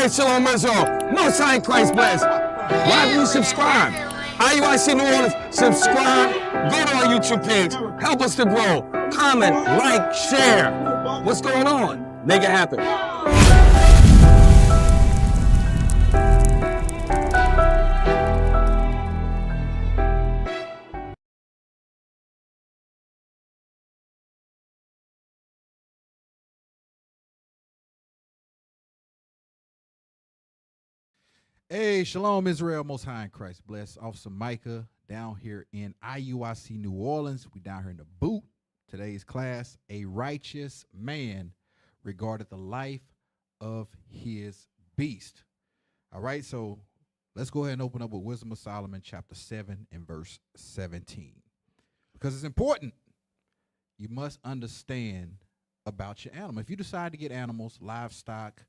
Hey, Shalom Israel. Most High in Christ bless. Why haven't you subscribed? IUIC New Orleans, subscribe. Go to our YouTube page. Help us to grow. Comment, like, share. What's going on? Make it happen. Hey, Shalom Israel, Most High in Christ bless. Officer Micah down here in IUIC New Orleans. We down here in the boot. Today's class, a righteous man regardeth the life of his beast. All right, so let's go ahead and open up with Wisdom of Solomon chapter 7 and verse 17. Because it's important. You must understand about your animal. If you decide to get animals, livestock,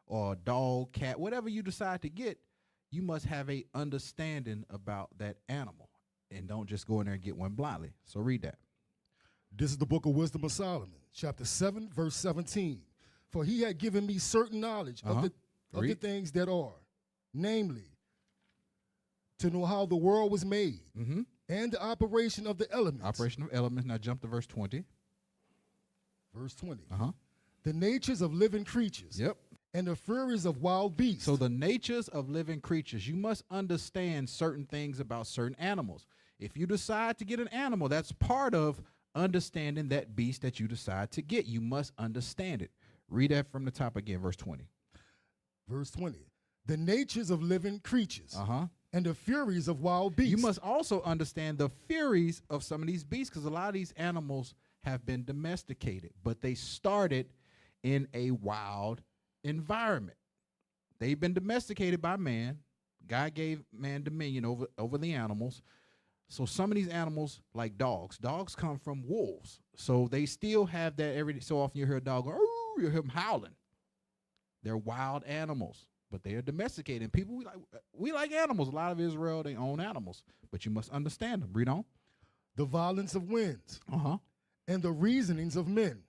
or dog, cat, whatever you decide to get, you must have a understanding about that animal and don't just go in there and get one blindly. So read that. This is the book of Wisdom of Solomon, chapter 7, verse 17. For he had given me certain knowledge of the things that are, namely, to know how the world was made and the operation of the elements. Operation of elements. Now jump to verse 20. Verse 20. The natures of living creatures. Yep. And the furies of wild beasts. So the natures of living creatures, you must understand certain things about certain animals. If you decide to get an animal, that's part of understanding that beast that you decide to get. You must understand it. Read that from the top again, verse 20. Verse 20. The natures of living creatures. And the furies of wild beasts. You must also understand the furies of some of these beasts, because a lot of these animals have been domesticated, but they started in a wild environment. They've been domesticated by man. God gave man dominion over the animals. So some of these animals, like dogs come from wolves. So they still have that. Every so often you hear a dog go, "Oh," you hear him howling. They're wild animals, but they are domesticated. And people, we like animals. A lot of Israel, they own animals, but you must understand them. Read on. The violence of winds. And the reasonings of men.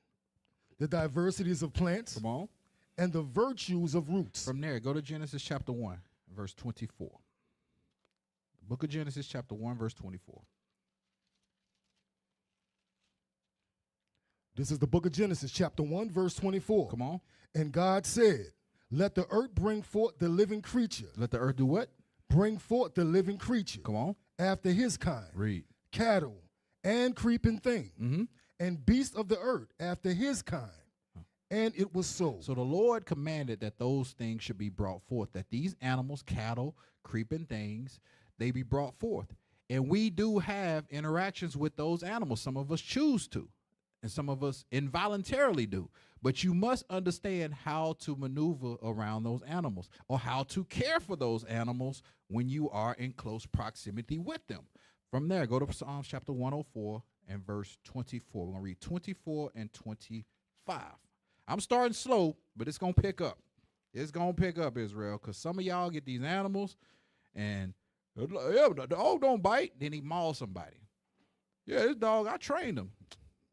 The diversities of plants. Come on. And the virtues of roots. From there, go to Genesis chapter 1, verse 24. The book of Genesis chapter 1, verse 24. This is the book of Genesis chapter 1, verse 24. Come on. And God said, let the earth bring forth the living creature. Let the earth do what? Bring forth the living creature. Come on. After his kind. Read. Cattle and creeping thing. And beasts of the earth after his kind. And it was so. So the Lord commanded that those things should be brought forth, that these animals, cattle, creeping things, they be brought forth. And we do have interactions with those animals. Some of us choose to, and some of us involuntarily do. But you must understand how to maneuver around those animals, or how to care for those animals when you are in close proximity with them. From there, go to Psalms chapter 104 and verse 24. We're going to read 24 and 25. I'm starting slow, but it's going to pick up. It's going to pick up, Israel, because some of y'all get these animals, and yeah, the dog don't bite, then he mauls somebody. Yeah, this dog, I trained him.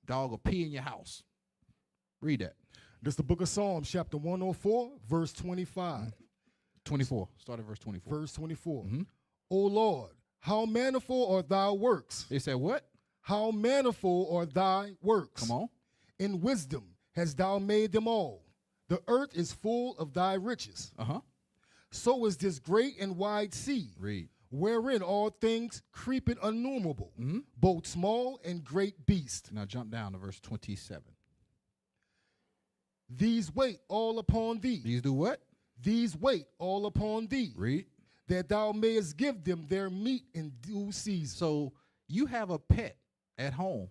Dog will pee in your house. Read that. This is the book of Psalms, chapter 104, verse 25. 24. Start at verse 24. Verse 24. O Lord, how manifold are thy works. They said what? How manifold are thy works. Come on. In wisdom hast thou made them all. The earth is full of thy riches. So is this great and wide sea. Read. Wherein all things creeping innumerable, both small and great beasts. Now jump down to verse 27. These wait all upon thee. These do what? These wait all upon thee. Read. That thou mayest give them their meat in due season. So you have a pet at home.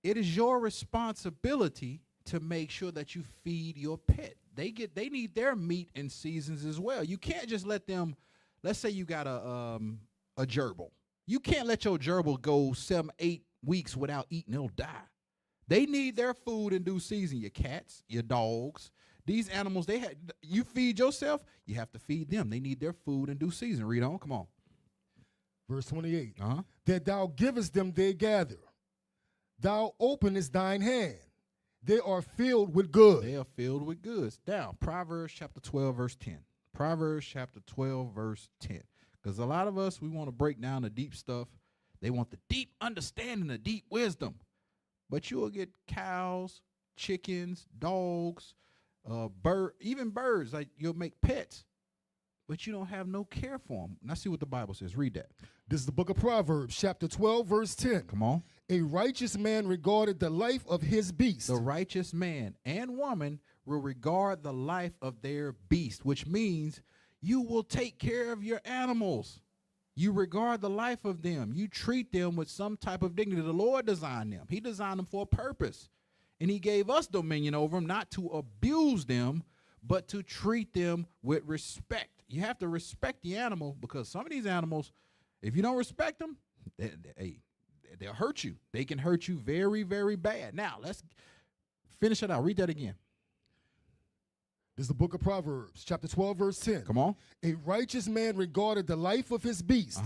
It is your responsibility to make sure that you feed your pet. They need their meat in seasons as well. You can't just let them, let's say you got a gerbil. You can't let your gerbil go 7-8 weeks without eating, it'll die. They need their food in due season. Your cats, your dogs, these animals, you feed yourself, you have to feed them. They need their food in due season. Read on, come on. Verse 28. That thou givest them they gather. Thou openest thine hand. They are filled with good. They are filled with goods. Now, Proverbs chapter 12, verse 10. Proverbs chapter 12, verse 10. Because a lot of us, we want to break down the deep stuff. They want the deep understanding, the deep wisdom. But you will get cows, chickens, dogs, even birds. Like, you'll make pets, but you don't have no care for them. Now see what the Bible says. Read that. This is the book of Proverbs, chapter 12, verse 10. Come on. A righteous man regarded the life of his beast. The righteous man and woman will regard the life of their beast, which means you will take care of your animals. You regard the life of them. You treat them with some type of dignity. The Lord designed them. He designed them for a purpose. And he gave us dominion over them, not to abuse them, but to treat them with respect. You have to respect the animal, because some of these animals, if you don't respect them, they'll hurt you. They can hurt you very, very bad. Now, let's finish it out. Read that again. This is the book of Proverbs, chapter 12, verse 10. Come on. A righteous man regarded the life of his beast,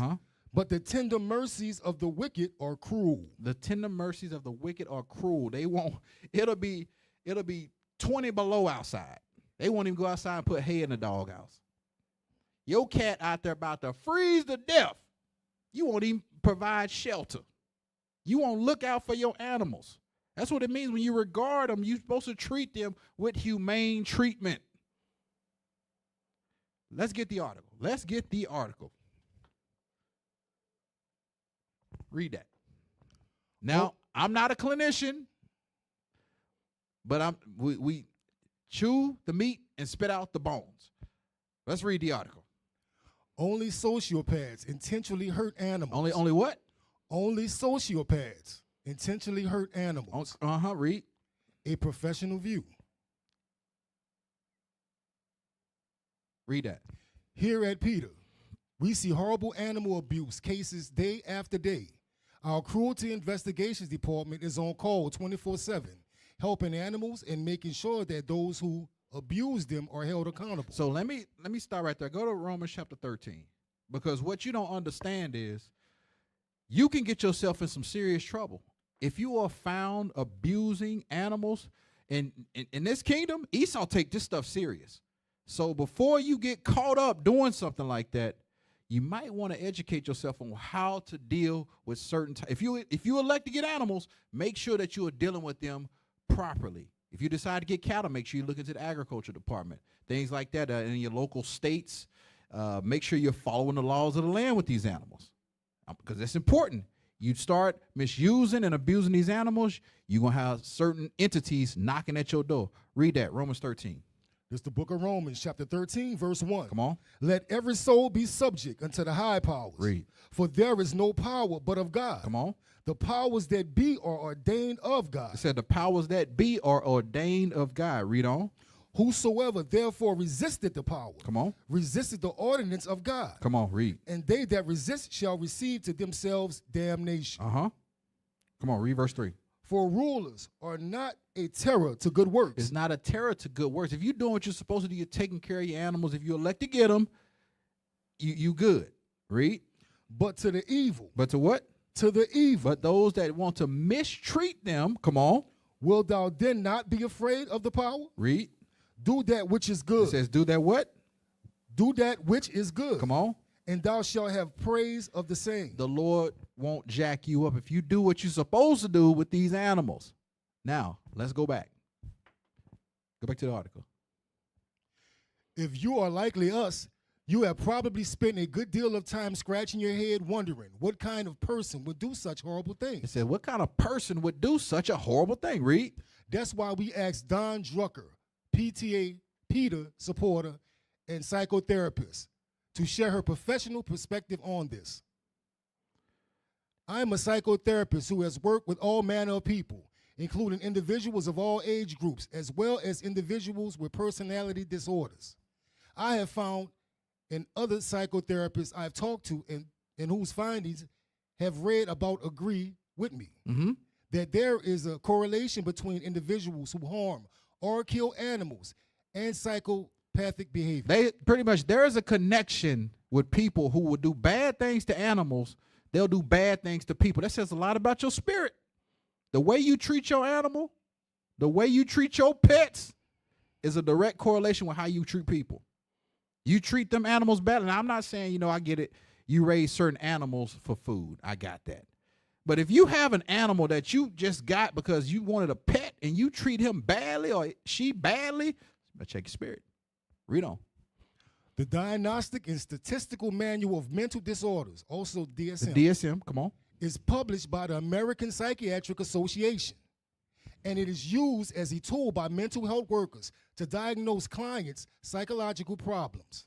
but the tender mercies of the wicked are cruel. The tender mercies of the wicked are cruel. They won't, it'll be 20 below outside. They won't even go outside and put hay in the doghouse. Your cat out there about to freeze to death. You won't even provide shelter. You won't look out for your animals. That's what it means when you regard them. You're supposed to treat them with humane treatment. Let's get the article. Let's get the article. Read that. Now, I'm not a clinician, but we chew the meat and spit out the bones. Let's read the article. Only sociopaths intentionally hurt animals. Only what? Only sociopaths intentionally hurt animals. Read. A professional view. Read that. Here at Peter, we see horrible animal abuse cases day after day. Our cruelty investigations department is on call 24/7, helping animals and making sure that those who abuse them are held accountable. So let me start right there. Go to Romans chapter 13, because what you don't understand is you can get yourself in some serious trouble if you are found abusing animals. In this kingdom, Esau take this stuff serious. So before you get caught up doing something like that, you might want to educate yourself on how to deal with certain if you elect to get animals, make sure that you are dealing with them properly. If you decide to get cattle, make sure you look into the agriculture department, things like that in your local states. Make sure you're following the laws of the land with these animals, because it's important. You start misusing and abusing these animals, you're going to have certain entities knocking at your door. Read that, Romans 13. This is the book of Romans, chapter 13, verse 1. Come on. Let every soul be subject unto the high powers. Read. For there is no power but of God. Come on. The powers that be are ordained of God. It said the powers that be are ordained of God. Read on. Whosoever therefore resisted the power. Come on. Resisted the ordinance of God. Come on, read. And they that resist shall receive to themselves damnation. Come on, read verse 3. For rulers are not a terror to good works. It's not a terror to good works. If you're doing what you're supposed to do, you're taking care of your animals. If you elect to get them, you good. Read. But to the evil. But to what? To the evil. But those that want to mistreat them, come on. Wilt thou then not be afraid of the power? Read. Do that which is good. It says do that what? Do that which is good. Come on. And thou shalt have praise of the same. The Lord won't jack you up if you do what you're supposed to do with these animals. Now, let's go back. Go back to the article. If you are likely us, you have probably spent a good deal of time scratching your head wondering what kind of person would do such horrible things. It said, what kind of person would do such a horrible thing? Read. That's why we asked Don Drucker, PTA, Peter supporter, and psychotherapist, to share her professional perspective on this. I am a psychotherapist who has worked with all manner of people, including individuals of all age groups, as well as individuals with personality disorders. I have found in other psychotherapists I've talked to and whose findings have read about agree with me, that there is a correlation between individuals who harm or kill animals and psychopathic behavior. There is a connection with people who will do bad things to animals. They'll do bad things to people. That says a lot about your spirit. The way you treat your animal The way you treat your pets is a direct correlation with how you treat people. You treat them animals better. Now, I'm not saying, I get it. You raise certain animals for food. I got that. But if you have an animal that you just got because you wanted a pet and you treat him badly or she badly, check your spirit. Read on. The Diagnostic and Statistical Manual of Mental Disorders, also DSM. The DSM, come on. Is published by the American Psychiatric Association, and it is used as a tool by mental health workers to diagnose clients' psychological problems.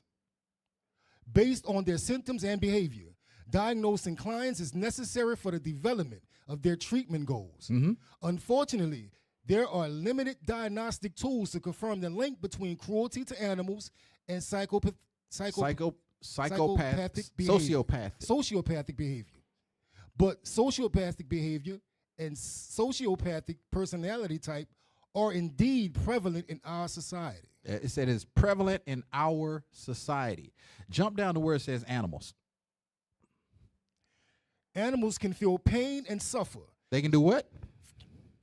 Based on their symptoms and behavior, diagnosing clients is necessary for the development of their treatment goals. Unfortunately, there are limited diagnostic tools to confirm the link between cruelty to animals and sociopathic behavior. But sociopathic behavior and sociopathic personality type are indeed prevalent in our society. It said it's prevalent in our society. Jump down to where it says animals. Animals can feel pain and suffer. They can do what?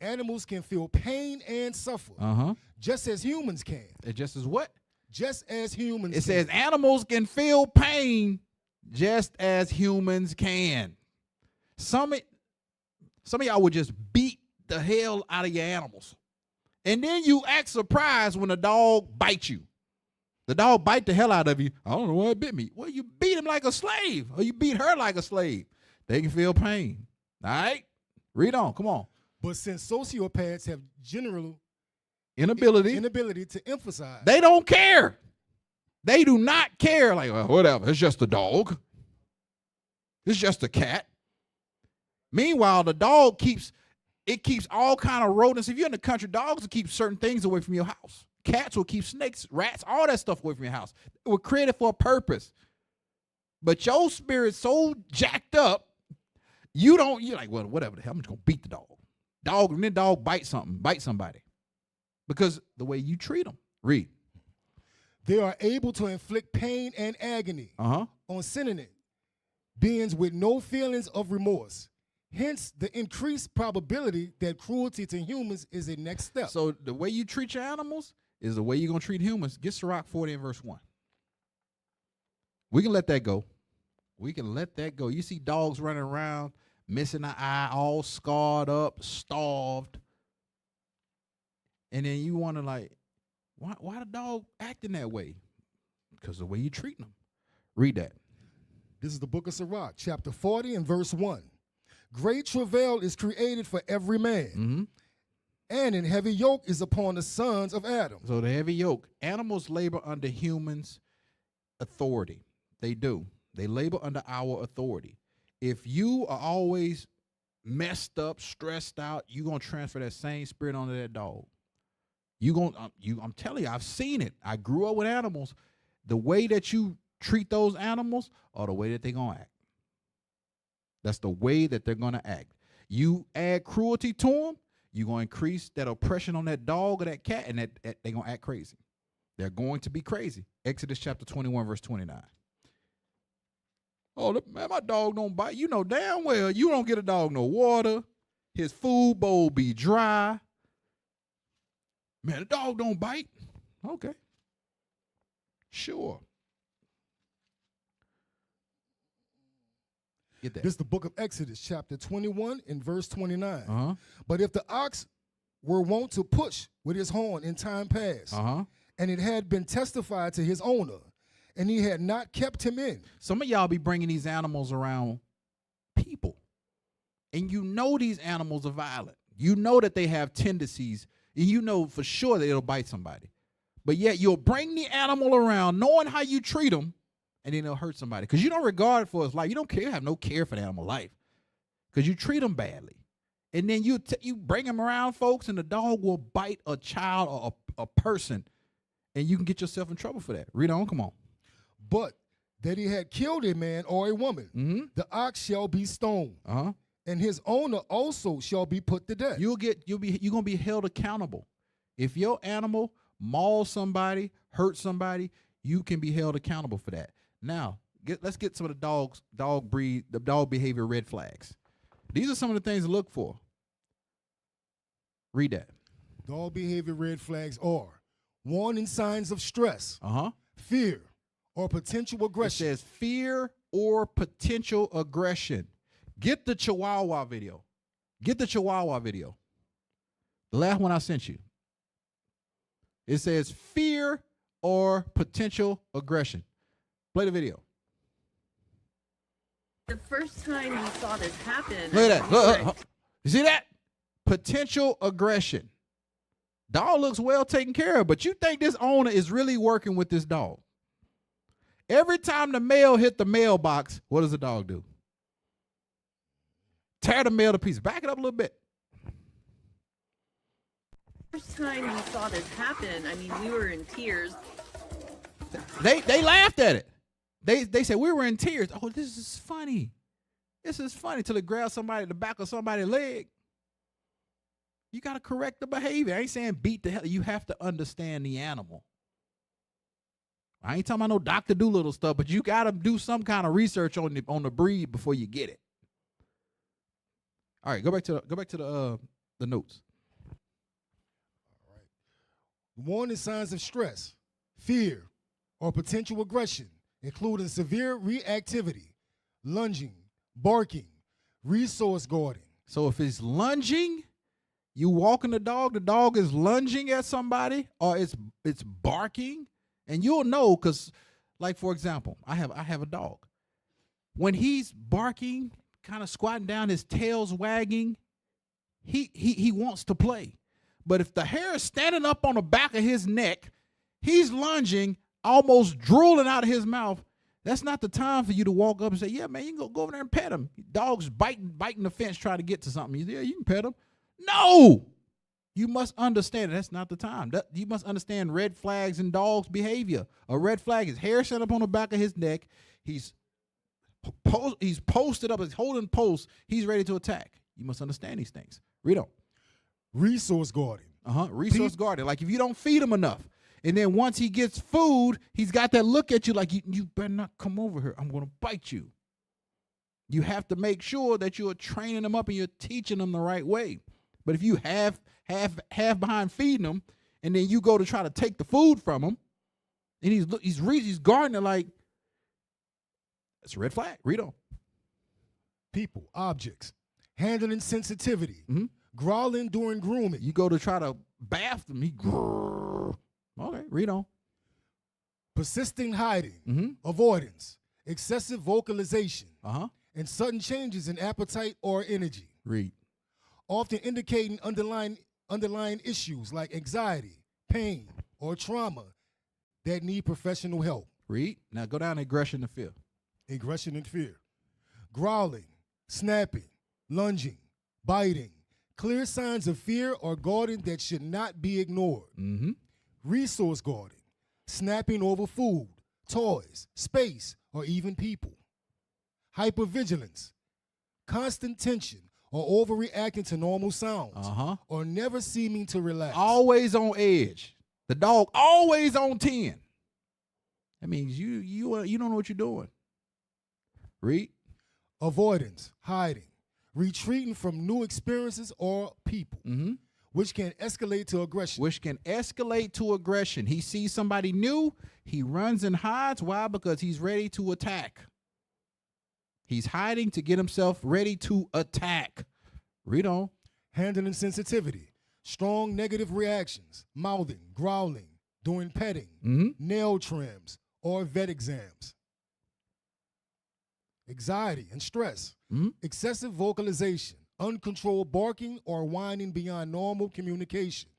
Animals can feel pain and suffer. Just as humans can. Just as what? Just as humans can. It says animals can feel pain just as humans can. Some of y'all would just beat the hell out of your animals. And then you act surprised when a dog bites you. The dog bite the hell out of you. I don't know why it bit me. Well, you beat him like a slave, or you beat her like a slave. They can feel pain. All right? Read on. Come on. But since sociopaths have general inability to emphasize. They don't care. They do not care. Like, well, whatever. It's just a dog. It's just a cat. Meanwhile, the dog keeps all kind of rodents. If you're in the country, dogs will keep certain things away from your house. Cats will keep snakes, rats, all that stuff away from your house. It was created for a purpose. But your spirit's so jacked up, you're like, well, whatever the hell, I'm just gonna beat the dog. And then dog bite somebody. Because the way you treat them. Read. They are able to inflict pain and agony on sentient beings with no feelings of remorse. Hence, the increased probability that cruelty to humans is a next step. So the way you treat your animals is the way you're going to treat humans. Get Sirach 40 and verse 1. We can let that go. You see dogs running around, missing an eye, all scarred up, starved. And then you wonder, like, why the dog acting that way? Because the way you treat them. Read that. This is the book of Sirach, chapter 40 and verse 1. Great travail is created for every man, and an heavy yoke is upon the sons of Adam. So the heavy yoke. Animals labor under humans' authority. They do. They labor under our authority. If you are always messed up, stressed out, you're going to transfer that same spirit onto that dog. I'm telling you, I've seen it. I grew up with animals. The way that you treat those animals are the way that they're going to act. That's the way that they're going to act. You add cruelty to them, you're going to increase that oppression on that dog or that cat, and they're going to act crazy. They're going to be crazy. Exodus chapter 21, verse 29. Oh, man, my dog don't bite. You know damn well you don't get a dog no water. His food bowl be dry. Man, the dog don't bite. Okay. Sure. Get that. This is the book of Exodus, chapter 21 and verse 29. But if the ox were wont to push with his horn in time past, and it had been testified to his owner, and he had not kept him in. Some of y'all be bringing these animals around people, and you know these animals are violent. You know that they have tendencies, and you know for sure that it'll bite somebody. But yet you'll bring the animal around knowing how you treat them, and then it'll hurt somebody. Because you don't regard it for its life. You don't care. You have no care for the animal life. Because you treat them badly. And then you bring them around, folks, and the dog will bite a child or a person. And you can get yourself in trouble for that. Read on. Come on. But that he had killed a man or a woman, the ox shall be stoned. And his owner also shall be put to death. You're gonna be held accountable. If your animal mauls somebody, hurts somebody, you can be held accountable for that. Now, let's get some of the dog behavior red flags. These are some of the things to look for. Read that. Dog behavior red flags are warning signs of stress, fear, or potential aggression. It says fear or potential aggression. Get the Chihuahua video. Get the Chihuahua video. The last one I sent you. It says fear or potential aggression. Play the video. The first time you saw this happen. Look at that. Look. You see that? Potential aggression. Dog looks well taken care of, but you think this owner is really working with this dog. Every time the mail hit the mailbox, what does the dog do? Tear the mail to pieces. Back it up a little bit. First time you saw this happen, I mean, we were in tears. They laughed at it. They said we were in tears. Oh, this is funny. This is funny till it grabs somebody at the back of somebody's leg. You got to correct the behavior. I ain't saying beat the hell. You have to understand the animal. I ain't talking about no Dr. Doolittle stuff, but you got to do some kind of research on the breed before you get it. All right, go back to the notes. All right. Warning signs of stress, fear, or potential aggression, including severe reactivity, lunging, barking, resource guarding. So if it's lunging, you walking the dog is lunging at somebody, or it's barking, and you'll know because, like for example, I have a dog. When he's barking, kind of squatting down, his tail's wagging, he wants to play. But if the hair is standing up on the back of his neck, he's lunging, almost drooling out of his mouth. That's not the time for you to walk up and say, yeah, man, you can go over there and pet him. Dog's biting the fence trying to get to something. Yeah, you can pet him. No! You must understand that's not the time. You must understand red flags in dogs' behavior. A red flag is hair set up on the back of his neck. He's posted up. He's holding posts. He's ready to attack. You must understand these things. Read on. Resource guarding. Resource guarding. Like if you don't feed him enough, and then once he gets food, he's got that look at you like, you better not come over here. I'm going to bite you. You have to make sure that you're training him up and you're teaching him the right way. But if you half behind feeding him, and then you go to try to take the food from him, and he's guarding it like, it's a red flag. Read on. People, objects, handling sensitivity, growling during grooming. You go to try to bath them, he grrr. Okay, read on. Persisting hiding, avoidance, excessive vocalization, and sudden changes in appetite or energy. Read. Often indicating underlying issues like anxiety, pain, or trauma that need professional help. Read. Now go down to aggression and fear. Aggression and fear. Growling, snapping, lunging, biting. Clear signs of fear or guarding that should not be ignored. Resource guarding. Snapping over food, toys, space, or even people. Hypervigilance. Constant tension or overreacting to normal sounds. Or never seeming to relax. Always on edge. The dog always on 10. That means you don't know what you're doing. Read. Avoidance, hiding, retreating from new experiences or people, which can escalate to aggression. He sees somebody new, he runs and hides. Why? Because he's ready to attack. He's hiding to get himself ready to attack. Read on. Handling sensitivity, strong negative reactions, mouthing, growling, doing petting, nail trims, or vet exams. Anxiety and stress, excessive vocalization, uncontrolled barking or whining beyond normal communication.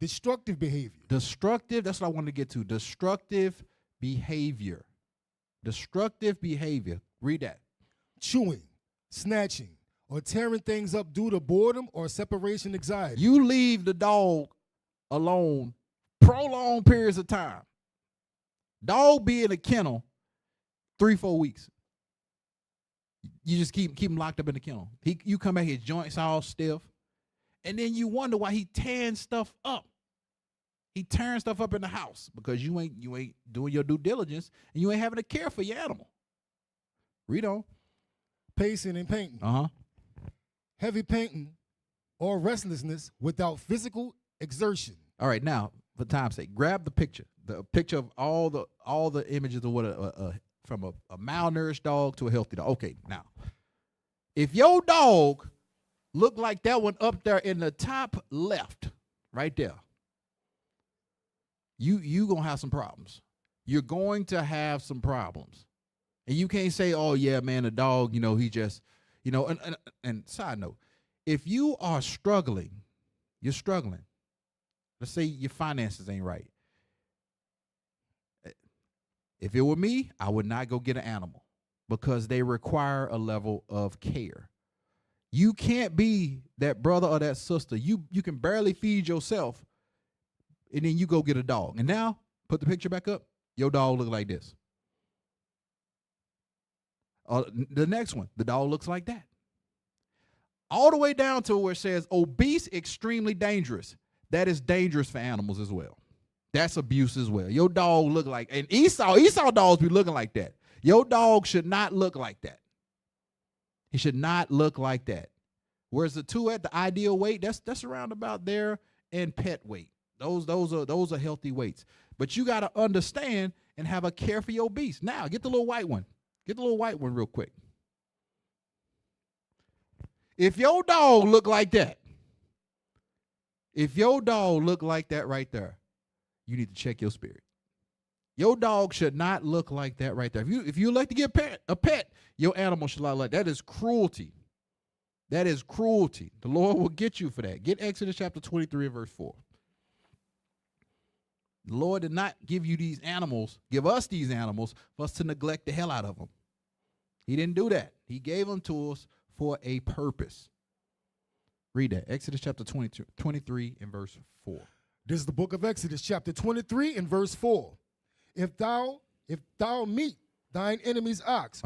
Destructive behavior. Destructive, that's what I wanted to get to. Destructive behavior. Destructive behavior. Read that. Chewing, snatching, or tearing things up due to boredom or separation anxiety. You leave the dog alone prolonged periods of time. Dog be in a kennel 3-4 weeks. You just keep him locked up in the kennel. You come back, his joints all stiff, and then you wonder why he tearing stuff up. He tearing stuff up in the house because you ain't doing your due diligence and you ain't having a care for your animal. Read on. Pacing and painting. Heavy painting or restlessness without physical exertion. All right, now for time's sake, grab the picture of all the images of what from a malnourished dog to a healthy dog. Okay, now if your dog look like that one up there in the top left, right there, you gonna have some problems. You're going to have some problems, and you can't say, "Oh yeah, man, the dog, he just, And side note, if you are struggling, you're struggling. Let's say your finances ain't right. If it were me, I would not go get an animal because they require a level of care. You can't be that brother or that sister. You can barely feed yourself, and then you go get a dog. And now, put the picture back up. Your dog look like this. The next one, the dog looks like that. All the way down to where it says obese, extremely dangerous. That is dangerous for animals as well. That's abuse as well. Your dog look like, and Esau dogs be looking like that. Your dog should not look like that. He should not look like that. Whereas the two at the ideal weight, that's around about there, and pet weight. Those are healthy weights. But you got to understand and have a care for your beast. Now, get the little white one. Get the little white one real quick. If your dog look like that, right there, you need to check your spirit. Your dog should not look like that right there. If you like to get a pet, your animal should look like that. That is cruelty. That is cruelty. The Lord will get you for that. Get Exodus chapter 23 and verse 4. The Lord did not give us these animals for us to neglect the hell out of them. He didn't do that. He gave them to us for a purpose. Read that. Exodus chapter 23 and verse 4. This is the book of Exodus chapter 23 and verse 4. If thou meet thine enemy's ox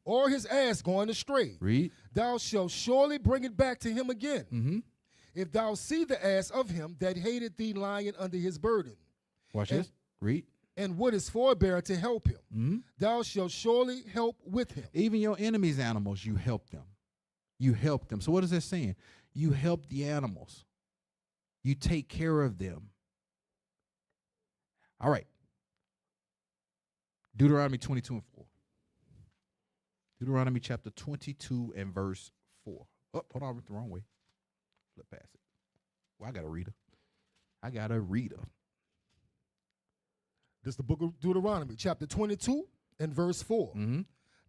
or his ass going astray, read, thou shalt surely bring it back to him again. Mm-hmm. If thou see the ass of him that hated thee lying under his burden, watch this, read, and would his forbear to help him, mm-hmm, thou shalt surely help with him. Even your enemy's animals, you help them. You help them. So what is that saying? You help the animals. You take care of them. All right. Deuteronomy 22 and 4. Deuteronomy chapter 22 and verse 4. Oh, hold on, I went the wrong way. Flip past it. Well, I got a reader. This is the book of Deuteronomy, chapter 22 and verse 4. Mm-hmm.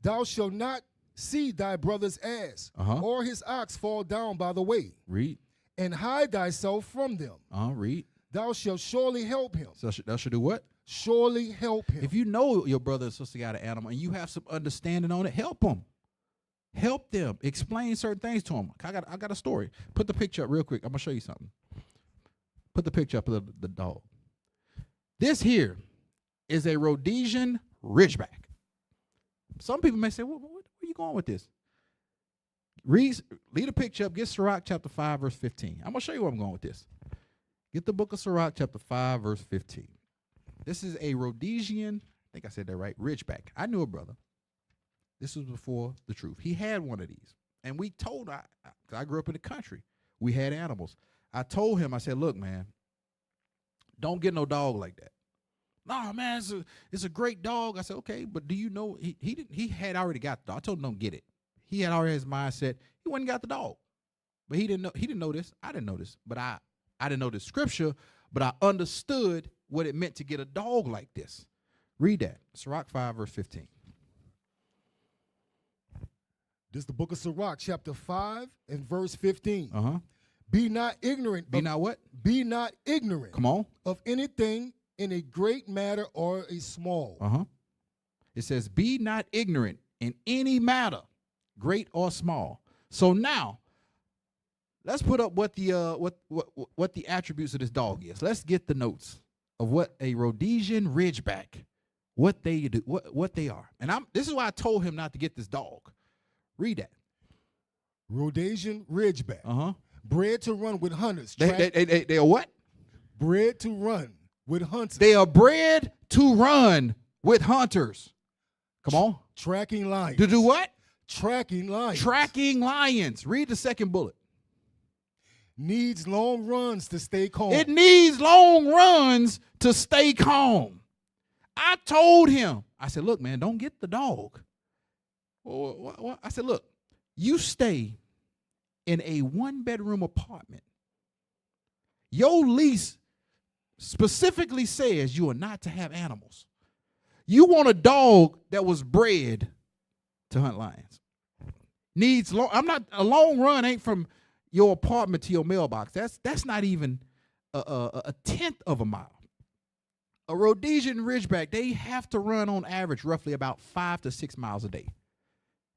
Thou shalt not see thy brother's ass or his ox fall down by the way. Read. And hide thyself from them. Read. Thou shalt surely help him. So thou shalt do what? Surely help him. If you know your brother and sister got an animal and you have some understanding on it, help them. Help them. Explain certain things to them. I got a story. Put the picture up real quick. I'm going to show you something. Put the picture up of the dog. This here is a Rhodesian Ridgeback. Some people may say, where are you going with this? Lead a picture up. Get Sirach chapter 5, verse 15. I'm going to show you where I'm going with this. Get the book of Sirach chapter 5, verse 15. This is a Rhodesian, I think I said that right, Ridgeback. I knew a brother. This was before the truth. He had one of these. And we told, because I grew up in the country, we had animals. I told him, I said, look, man, don't get no dog like that. No, man, it's a great dog. I said, okay, but do you know, he had already got the dog. I told him don't get it. He had already his mindset. He went and got the dog. But he didn't know this. I didn't know this. But I didn't know the scripture, but I understood what it meant to get a dog like this. Read that. Sirach 5, verse 15. This is the book of Sirach, chapter 5 and verse 15. Uh-huh. Be not ignorant. Be not what? Be not ignorant. Come on. Of anything in a great matter or a small. Uh-huh. It says, be not ignorant in any matter, great or small. So now, let's put up what the attributes of this dog is. Let's get the notes of what a Rhodesian Ridgeback, what they do, what they are. And this is why I told him not to get this dog. Read that. Rhodesian Ridgeback. Uh-huh. Bred to run with hunters. They are what? Bred to run with hunters. They are bred to run with hunters. Come on. Tracking lions. To do what? Tracking lions. Tracking lions. Read the second bullet. Needs long runs to stay calm. It needs long runs to stay calm. I told him, I said, look, man, don't get the dog. Well, I said, look, you stay in a 1-bedroom apartment. Your lease specifically says you are not to have animals. You want a dog that was bred to hunt lions. Needs long. A long run ain't from your apartment to your mailbox. That's not even a tenth of a mile. A Rhodesian Ridgeback, they have to run on average roughly about 5 to 6 miles a day.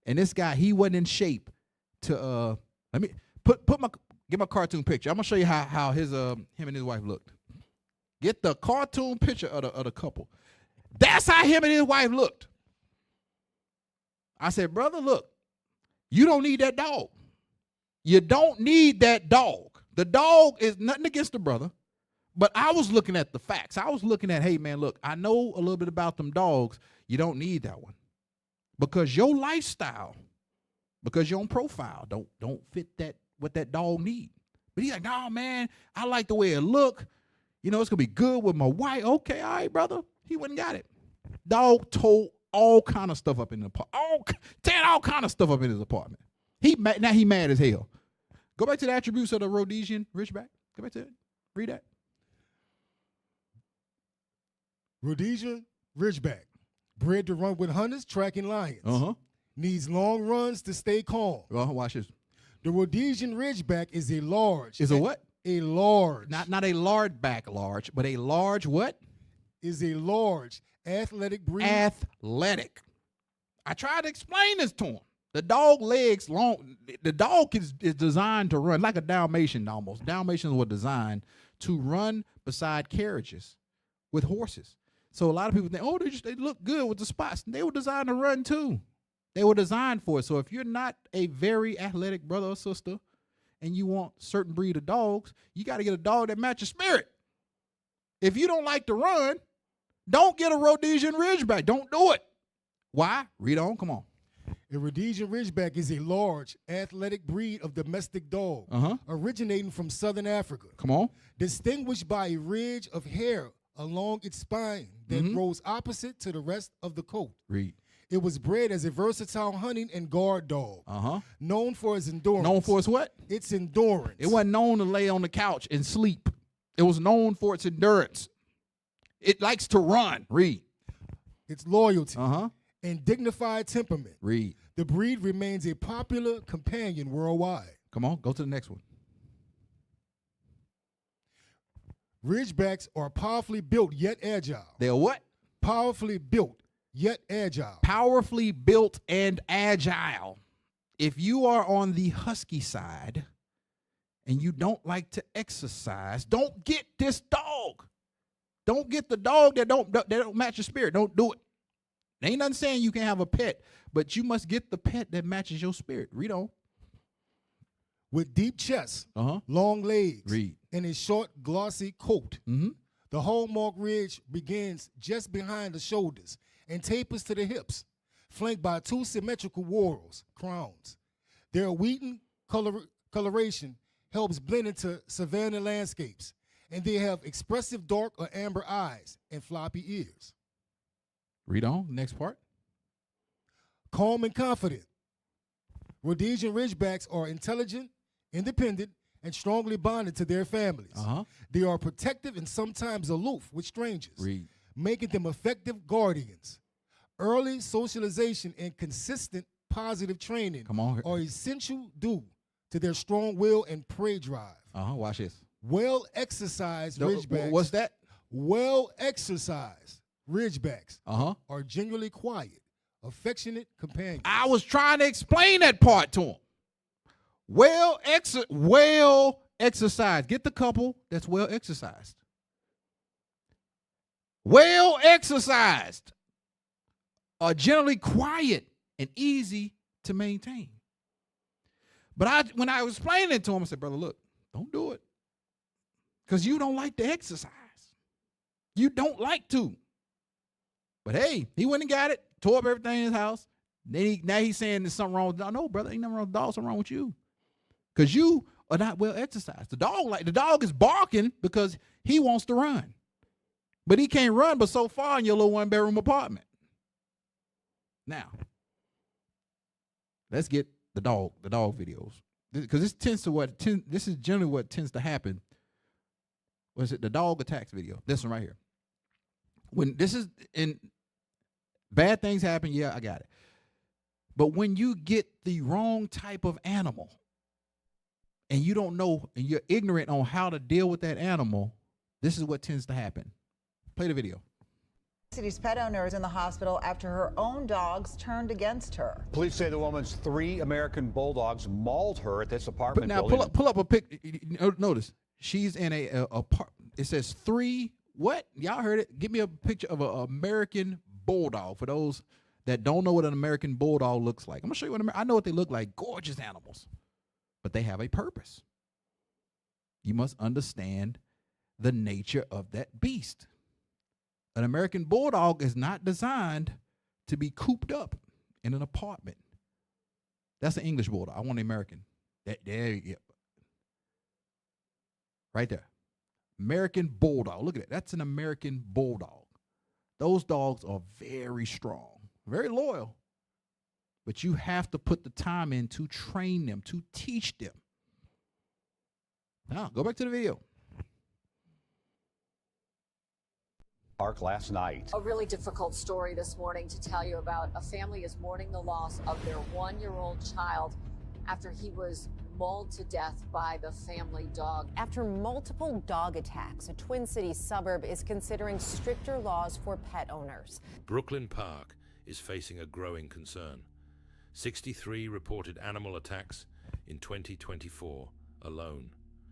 And this guy, he wasn't in shape to let me get my cartoon picture. I'm gonna show you how his him and his wife looked. Get the cartoon picture of the couple. That's how him and his wife looked. I said, brother, look, you don't need that dog. You don't need that dog. The dog is nothing against the brother, but I was looking at the facts. I was looking at, hey, man, look, I know a little bit about them dogs. You don't need that one because your lifestyle, because your own profile don't fit what that dog need. But he's like, no, man, I like the way it look. You know, it's going to be good with my wife. Okay, all right, brother. He went and got it. Dog told all kind of stuff up in the apartment. Tearing all kind of stuff up in his apartment. Now he mad as hell. Go back to the attributes of the Rhodesian Ridgeback. Go back to it. Read that. Rhodesian Ridgeback, bred to run with hunters, tracking lions. Needs long runs to stay calm. Watch this. The Rhodesian Ridgeback is a large. Is a what? A large. Not a large, but a large what? Is a large athletic breed. Athletic. I tried to explain this to him. The dog legs long. The dog is designed to run like a Dalmatian almost. Dalmatians were designed to run beside carriages with horses. So a lot of people think, oh, they look good with the spots. They were designed to run too. They were designed for it. So if you're not a very athletic brother or sister and you want certain breed of dogs, you got to get a dog that matches spirit. If you don't like to run, don't get a Rhodesian Ridgeback. Don't do it. Why? Read on. Come on. A Rhodesian Ridgeback is a large, athletic breed of domestic dog, originating from southern Africa. Come on. Distinguished by a ridge of hair along its spine that grows opposite to the rest of the coat. Read. It was bred as a versatile hunting and guard dog, known for its endurance. Known for its what? Its endurance. It wasn't known to lay on the couch and sleep. It was known for its endurance. It likes to run. Read. Its loyalty. And dignified temperament. Read. The breed remains a popular companion worldwide. Come on, go to the next one. Ridgebacks are powerfully built yet agile. They're what? Powerfully built yet agile. Powerfully built and agile. If you are on the husky side and you don't like to exercise, don't get this dog. Don't get the dog that don't match your spirit. Don't do it. There ain't nothing saying you can have a pet, but you must get the pet that matches your spirit. Read on. With deep chest, long legs, and a short, glossy coat. The hallmark ridge begins just behind the shoulders and tapers to the hips, flanked by 2 symmetrical whorls, crowns. Their wheaten coloration helps blend into savanna landscapes, and they have expressive dark or amber eyes and floppy ears. Read on, next part. Calm and confident. Rhodesian Ridgebacks are intelligent, independent, and strongly bonded to their families. They are protective and sometimes aloof with strangers, making them effective guardians. Early socialization and consistent positive training are essential due to their strong will and prey drive. Watch this. Well-exercised Ridgebacks. What's that? Well-exercised Ridgebacks are genuinely quiet, affectionate companions. I was trying to explain that part to him. Well exercised. Get the couple that's well exercised. Well exercised are generally quiet and easy to maintain. But when I was explaining it to him, I said, brother, look, don't do it. Because you don't like to exercise. You don't like to. But hey, he went and got it, tore up everything in his house. Now he's saying there's something wrong with the dog. No, brother, ain't nothing wrong with the dog, something wrong with you. Because you are not well exercised. The dog is barking because he wants to run. But he can't run but so far in your little one-bedroom apartment. Now, let's get the dog videos. Because this is generally what tends to happen. Was it the dog attacks video? This one right here. When this is in bad things happen, yeah, I got it. But when you get the wrong type of animal and you don't know and you're ignorant on how to deal with that animal, this is what tends to happen. Play the video. City's pet owner is in the hospital after her own dogs turned against her. Police say the woman's 3 American bulldogs mauled her at this apartment But now building. pull up a pic. Notice she's in a it says 3 what? Y'all heard it. Give me a picture of an American bulldog for those that don't know what an American bulldog looks like. I'm gonna show you what I know what they look like. Gorgeous animals, but they have a purpose. You must understand the nature of that beast. An American bulldog is not designed to be cooped up in an apartment. That's an English bulldog. I want an American. There you go. Right there. American bulldog. Look at it. That's an American bulldog. Those dogs are very strong, very loyal. But you have to put the time in to train them, to teach them. Now, go back to the video. Park last night. A really difficult story this morning to tell you about. A family is mourning the loss of their 1-year-old child after he was mauled to death by the family dog. After multiple dog attacks, a Twin Cities suburb is considering stricter laws for pet owners. Brooklyn Park is facing a growing concern. 63 reported animal attacks in 2024 alone.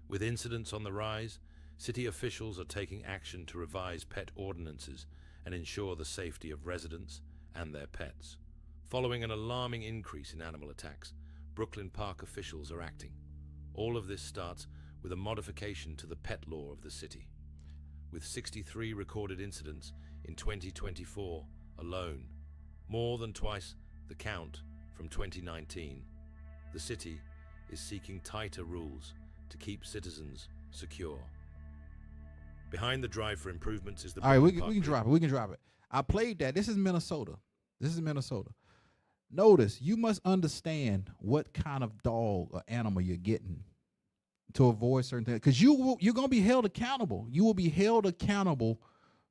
With incidents on the rise, city officials are taking action to revise pet ordinances and ensure the safety of residents and their pets. Following an alarming increase in animal attacks, Brooklyn Park officials are acting. All of this starts with a modification to the pet law of the city. With 63 recorded incidents in 2024 alone, more than twice the count from 2019, the city is seeking tighter rules to keep citizens secure. Behind the drive for improvements is the... All right, we can drop it. We can drop it. I played that. This is Minnesota. Notice, you must understand what kind of dog or animal you're getting to avoid certain things. Because you're going to be held accountable. You will be held accountable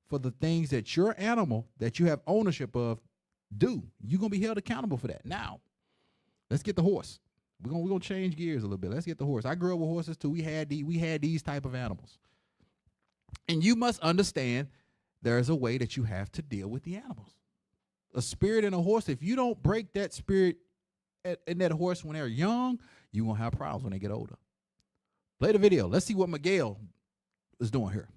for the things that your animal that you have ownership of do. You're going to be held accountable for that. Now, let's get the horse. We're gonna change gears a little bit. Let's get the horse. I grew up with horses too. We had these type of animals. And you must understand there's a way that you have to deal with the animals. A spirit in a horse, if you don't break that spirit in that horse when they're young, you're going to have problems when they get older. Play the video. Let's see what Miguel is doing here.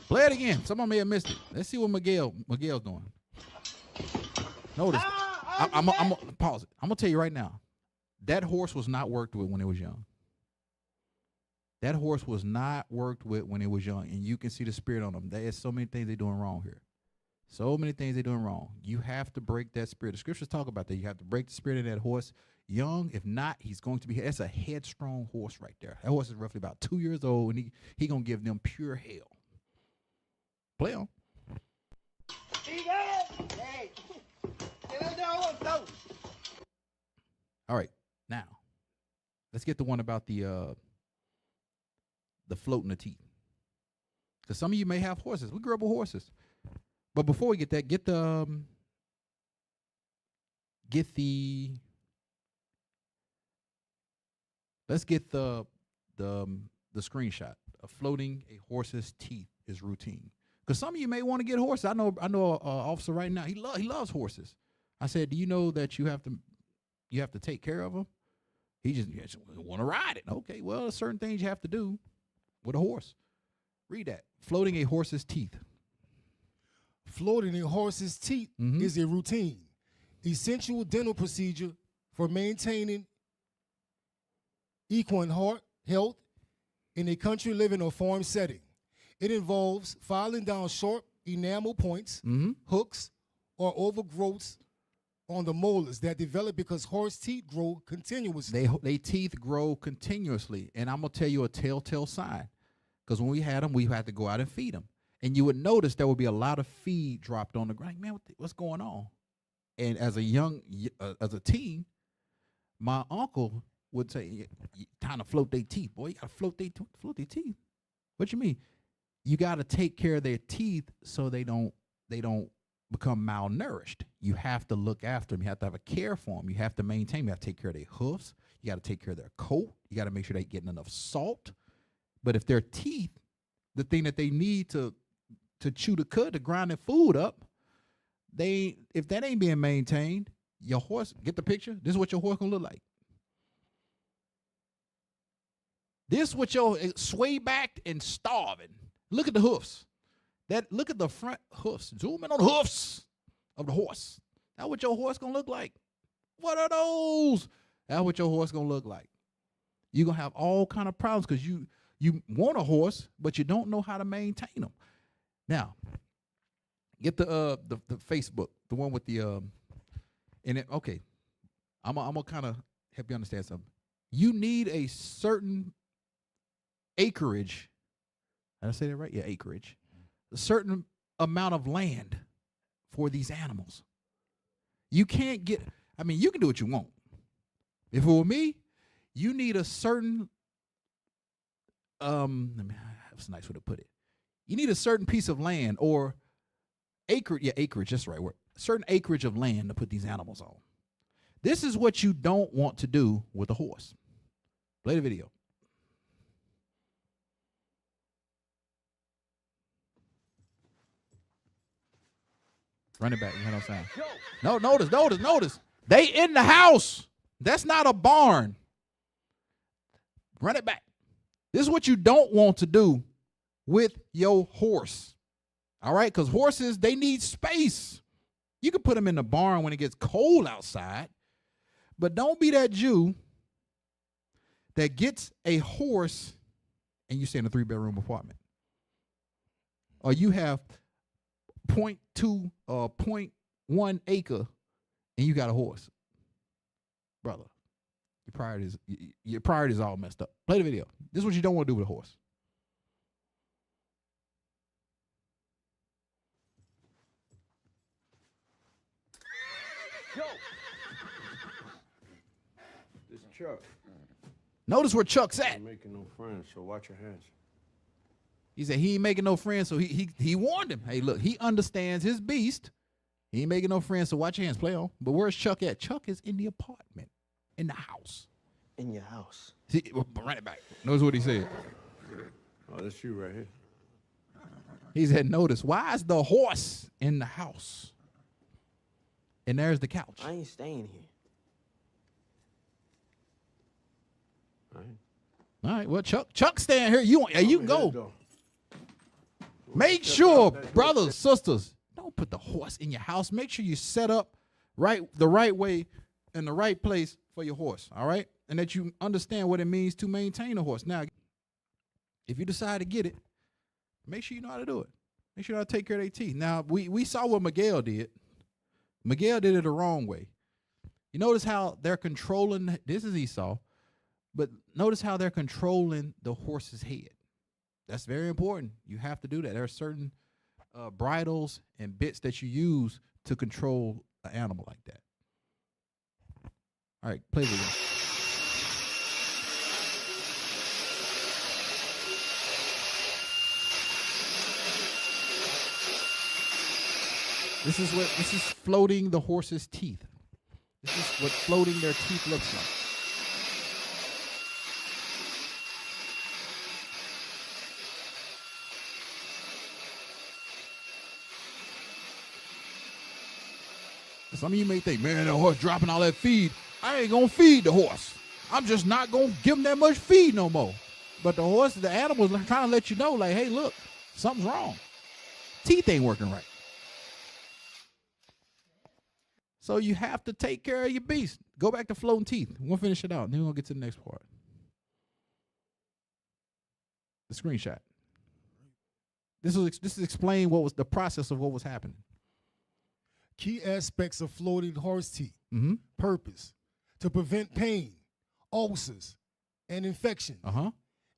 Play it again. Someone may have missed it. Let's see what Miguel's doing. Notice. I'm going to pause it. I'm going to tell you right now. That horse was not worked with when it was young. That horse was not worked with when it was young, and you can see the spirit on them. There's so many things they're doing wrong here. So many things they're doing wrong. You have to break that spirit. The scriptures talk about that. You have to break the spirit of that horse young. If not, he's going to be, that's a headstrong horse right there. That horse is roughly about 2 years old, and he going to give them pure hell. Play on. All right, now, let's get the one about the floating the teeth. Because some of you may have horses. We grew up with horses. But before we get that, let's get the screenshot of floating a horse's teeth is routine. Because some of you may want to get horses. I know an officer right now. He loves horses. I said, do you know that you have to take care of them? He just want to ride it. Okay, well, there's certain things you have to do with a horse. Read that. Floating a horse's teeth. Floating a horse's teeth is a routine, essential dental procedure for maintaining equine health in a country living or farm setting. It involves filing down sharp enamel points, hooks, or overgrowths on the molars that develop because horse teeth grow continuously. They teeth grow continuously, and I'm gonna tell you a telltale sign, because when we had them, we had to go out and feed them, and you would notice there would be a lot of feed dropped on the ground. Man, what's going on? And as a teen, my uncle would say, "Time to float their teeth, boy. You gotta float their teeth." What you mean? You gotta take care of their teeth so they don't become malnourished. You have to look after them. You have to have a care for them. You have to maintain them. You have to take care of their hoofs. You got to take care of their coat. You got to make sure they're getting enough salt. But if their teeth, the thing that they need to chew the cud, to grind their food up, if that ain't being maintained, your horse, get the picture? This is what your horse gonna look like. This is what your sway backed and starving. Look at the hoofs. Look at the front hoofs. Zoom in on the hoofs of the horse. That's what your horse gonna look like. What are those? That's what your horse gonna look like. You're gonna have all kind of problems because you want a horse, but you don't know how to maintain them. Now, get the Facebook, the one with the okay. I'm gonna kind of help you understand something. You need a certain acreage. Did I say that right? Yeah, acreage. A certain amount of land for these animals. You can't get, you can do what you want. If it were me, you need a certain, that's a nice way to put it. You need a certain piece of land or acreage, that's the right word. A certain acreage of land to put these animals on. This is what you don't want to do with a horse. Play the video. Run it back. You know what I'm saying? No, notice. They in the house. That's not a barn. Run it back. This is what you don't want to do with your horse. All right? Because horses, they need space. You can put them in the barn when it gets cold outside, but don't be that Jew that gets a horse and you stay in a 3-bedroom apartment. Or you have 0.2 or 0.1 acre and you got a horse. Brother, your priorities all messed up. Play the video. This is what you don't want to do with a horse. Yo. This is Chuck. Notice where Chuck's at. I'm making no friends, so watch your hands. He said he ain't making no friends, so he warned him. Hey, look, he understands his beast. He ain't making no friends, so watch your hands. Play on. But where's Chuck at? Chuck is in the apartment, in the house. In your house. See, run it back. Notice what he said. Oh, that's you right here. He said, notice, why is the horse in the house? And there's the couch. I ain't staying here. All right. All right, well, Chuck staying here. You can go. Make sure, brothers, sisters, don't put the horse in your house. Make sure you set up the right way in the right place for your horse, all right? And that you understand what it means to maintain a horse. Now, if you decide to get it, make sure you know how to do it. Make sure you know how to take care of their teeth. Now, we saw what Miguel did. Miguel did it the wrong way. You notice how they're controlling, this is Esau, but notice how they're controlling the horse's head. That's very important. You have to do that. There are certain bridles and bits that you use to control an animal like that. All right, play the video. This is floating the horse's teeth. This is what floating their teeth looks like. Some of you may think, man, that horse dropping all that feed. I ain't gonna feed the horse. I'm just not gonna give him that much feed no more. But the animal's trying to let you know, like, hey, look, something's wrong. Teeth ain't working right. So you have to take care of your beast. Go back to floating teeth. We'll finish it out, and then we'll get to the next part. The screenshot. This is explain what was the process of what was happening. Key aspects of floating horse teeth. Mm-hmm. Purpose: to prevent pain, ulcers, and infections.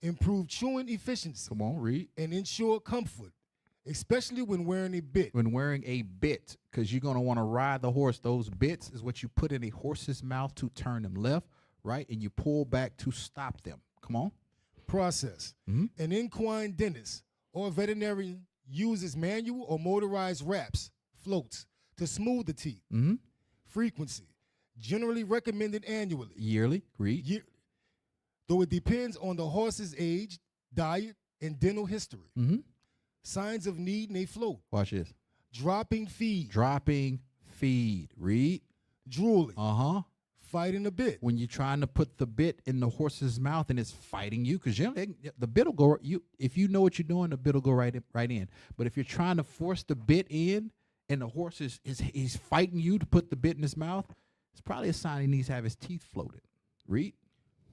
Improve chewing efficiency. Come on, read. And ensure comfort, especially when wearing a bit. When wearing a bit, because you're going to want to ride the horse. Those bits is what you put in a horse's mouth to turn them left, right, and you pull back to stop them. Come on. Process. An equine dentist or veterinarian uses manual or motorized wraps, floats, to smooth the teeth. Frequency. Generally recommended annually. Yearly. Read. Though it depends on the horse's age, diet, and dental history. Signs of need in a float. Watch this. Dropping feed. Dropping feed. Read. Drooling. Fighting a bit. When you're trying to put the bit in the horse's mouth and it's fighting you, because the bit will go. If you know what you're doing, the bit will go right in. But if you're trying to force the bit in and the horse is fighting you to put the bit in his mouth, it's probably a sign he needs to have his teeth floated. Read.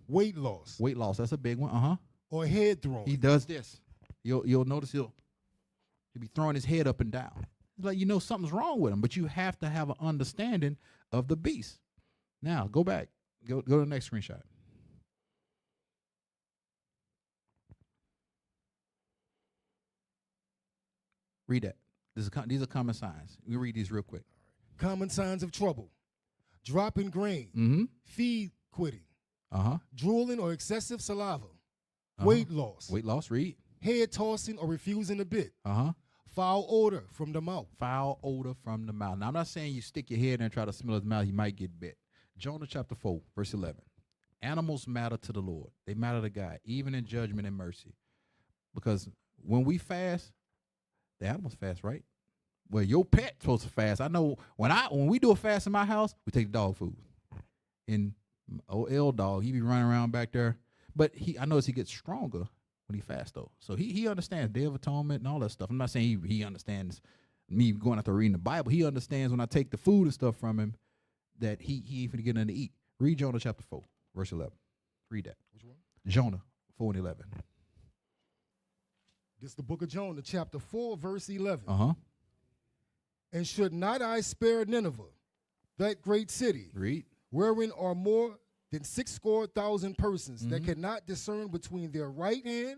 Weight loss. Weight loss. That's a big one. Or head throwing. He does this. You'll notice he'll be throwing his head up and down. It's like something's wrong with him, but you have to have an understanding of the beast. Now go back. Go to the next screenshot. Read that. These are common signs. We read these real quick. Common signs of trouble: dropping grain, feed quitting, drooling or excessive saliva, weight loss. Weight loss. Read. Head tossing or refusing a bit. Foul odor from the mouth. Foul odor from the mouth. Now I'm not saying you stick your head in and try to smell his mouth. You might get bit. Jonah chapter 4, verse 11. Animals matter to the Lord. They matter to God, even in judgment and mercy. Because when we fast, the animals fast, right? Well, your pet's supposed to fast. I know when we do a fast in my house, we take dog food. And old L dog, he be running around back there. But I notice he gets stronger when he fasts, though. So he understands Day of Atonement and all that stuff. I'm not saying he understands me going out there reading the Bible. He understands when I take the food and stuff from him that he ain't finna get nothing to eat. Read Jonah chapter 4, verse 11. Read that. Which one? Jonah 4 and 11. This is the book of Jonah, chapter 4, verse 11. And should not I spare Nineveh, that great city, Read. wherein are more than 600,000 persons that cannot discern between their right hand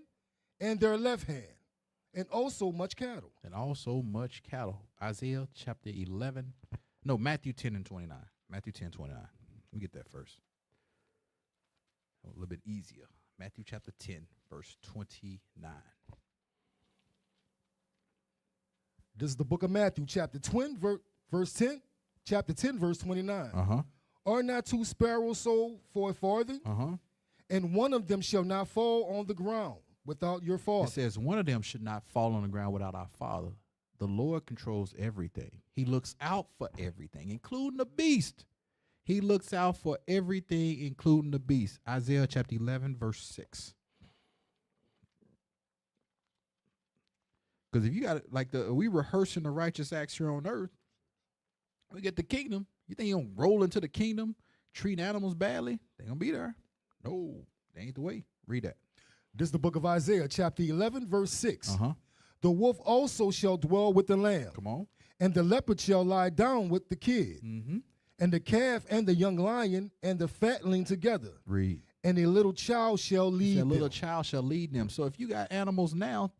and their left hand, and also much cattle. Isaiah chapter 11. No, Matthew 10 and 29. Matthew 10, 29. Let me get that first. A little bit easier. Matthew chapter 10, verse 29. This is the book of Matthew, chapter 10, verse 10, chapter 10, verse 29. Are not 2 sparrows sold for a farthing? And one of them shall not fall on the ground without your father. It says one of them should not fall on the ground without our Father. The Lord controls everything. He looks out for everything, including the beast. He looks out for everything, including the beast. Isaiah chapter 11, verse 6. Because if you got we rehearsing the righteous acts here on earth, we get the kingdom. You think you're going to roll into the kingdom, treat animals badly? They going to be there. No, that ain't the way. Read that. This is the book of Isaiah, chapter 11, verse 6. The wolf also shall dwell with the lamb. Come on. And the leopard shall lie down with the kid. And the calf and the young lion and the fatling together. Read. And a little child shall lead them. A little child shall lead them. So if you got animals now,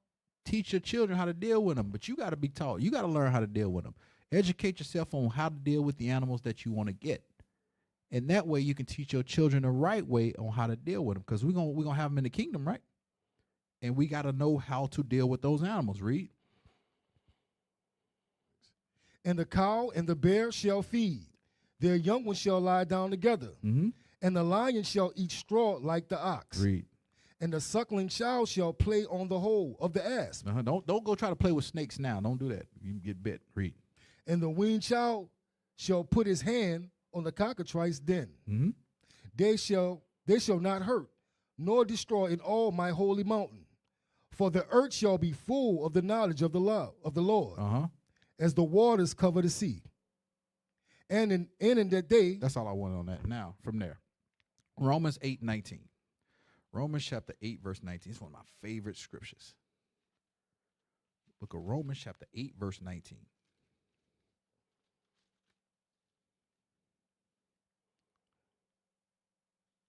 teach your children how to deal with them. But you got to be taught. You got to learn how to deal with them. Educate yourself on how to deal with the animals that you want to get. And that way you can teach your children the right way on how to deal with them. Because we're gonna have them in the kingdom, right? And we got to know how to deal with those animals. Read. And the cow and the bear shall feed. Their young ones shall lie down together. And the lion shall eat straw like the ox. Read. And the suckling child shall play on the hole of the asp. Don't go try to play with snakes now. Don't do that. You can get bit. Read. And the weaned child shall put his hand on the cockatrice den. They shall not hurt, nor destroy in all my holy mountain. For the earth shall be full of the knowledge of the Lord, as the waters cover the sea. And in that day. That's all I wanted on that. Now, from there. Romans 8:19. Romans chapter 8, verse 19. It's one of my favorite scriptures. Book of Romans chapter 8, verse 19.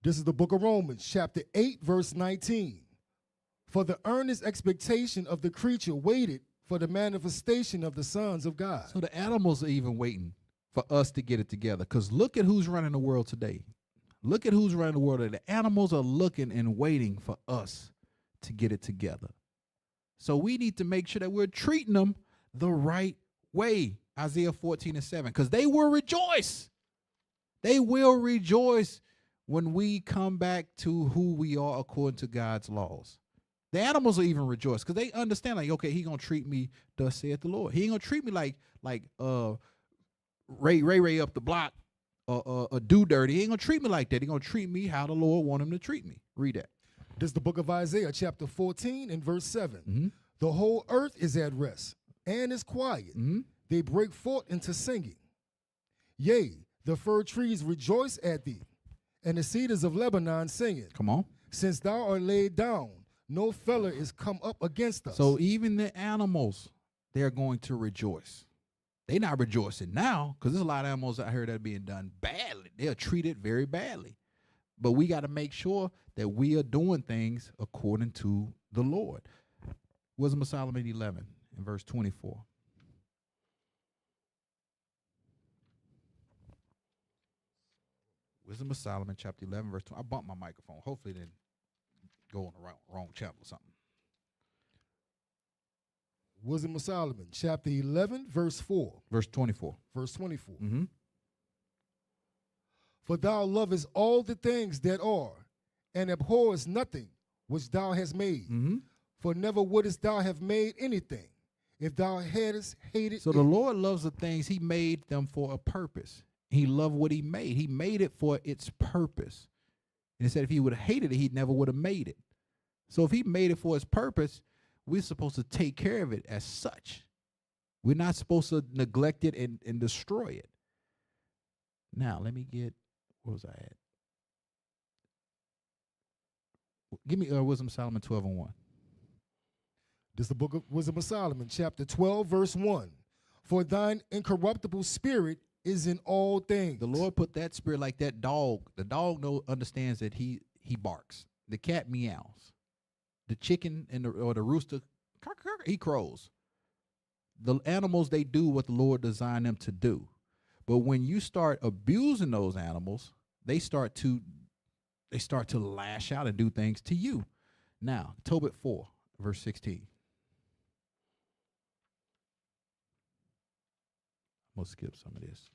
This is the book of Romans, chapter 8, verse 19. For the earnest expectation of the creature waited for the manifestation of the sons of God. So the animals are even waiting for us to get it together. Because look at who's running the world today. Look at who's running the world today. The animals are looking and waiting for us to get it together. So we need to make sure that we're treating them the right way. Isaiah 14:7. Because they will rejoice. They will rejoice when we come back to who we are according to God's laws. The animals will even rejoice because they understand, like, okay, he gonna treat me thus saith the Lord. He ain't gonna treat me like Ray up the block or do dirty. He ain't gonna treat me like that. He gonna treat me how the Lord want him to treat me. Read that. This is the book of Isaiah, chapter 14 and verse 7. Mm-hmm. The whole earth is at rest and is quiet. Mm-hmm. They break forth into singing. Yea, the fir trees rejoice at thee, and the cedars of Lebanon singing. Come on. Since thou art laid down, no feller is come up against us. So even the animals, they're going to rejoice. They're not rejoicing now because there's a lot of animals out here that are being done badly. They are treated very badly. But we got to make sure that we are doing things according to the Lord. Wisdom of Solomon 11 in verse 24. Wisdom of Solomon chapter 11 verse 20. I bumped my microphone. Hopefully it didn't go on the wrong channel or something. Wisdom of Solomon, chapter 11, verse 4. Verse 24. Verse 24. Mm-hmm. For thou lovest all the things that are, and abhorrest nothing which thou hast made. Mm-hmm. For never wouldest thou have made anything, if thou hadst hated So it. the Lord loves the things. He made them for a purpose. He loved what he made. He made it for its purpose. And he said if he would have hated it, he never would have made it. So if he made it for its purpose, we're supposed to take care of it as such. We're not supposed to neglect it and destroy it. Now, let me get, where was I at? Give me Wisdom of Solomon 12 and 1. This is the book of Wisdom of Solomon, chapter 12, verse 1. For thine incorruptible spirit is in all things. The Lord put that spirit like that dog. The dog understands that he barks. The cat meows. The chicken or the rooster, he crows. The animals, they do what the Lord designed them to do. But when you start abusing those animals, they start to lash out and do things to you. Now, Tobit 4, verse 16. I'm going to skip some of this.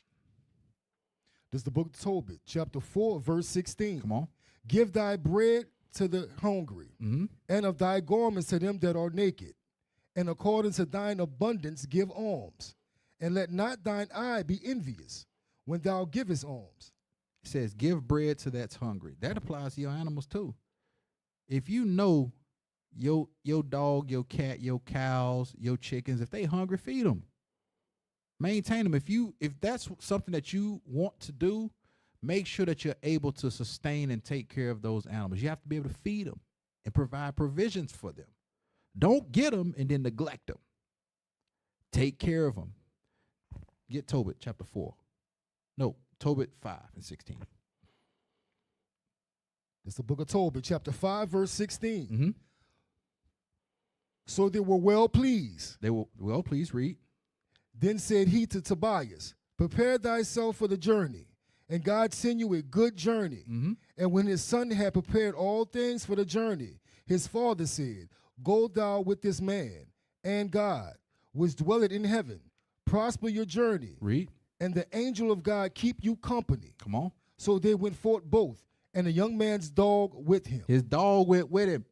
This is the book of Tobit, chapter 4, verse 16. Come on. Give thy bread to the hungry, Mm-hmm. and of thy garments to them that are naked, and according to thine abundance give alms, and let not thine eye be envious when thou givest alms. It says, give bread to that's hungry. That applies to your animals too. If you know your dog, your cat, your cows, your chickens, if they hungry, feed them. Maintain them. If that's something that you want to do, make sure that you're able to sustain and take care of those animals. You have to be able to feed them and provide provisions for them. Don't get them and then neglect them. Take care of them. Get Tobit chapter 4. No, Tobit 5 and 16. It's the book of Tobit, chapter 5, verse 16. Mm-hmm. So they were well pleased. They were well pleased. Read. Then said he to Tobias, prepare thyself for the journey, and God send you a good journey. Mm-hmm. And when his son had prepared all things for the journey, his father said, go thou with this man, and God, which dwelleth in heaven, prosper your journey. Read. And the angel of God keep you company. Come on. So they went forth both, and the young man's dog with him. His dog went with him.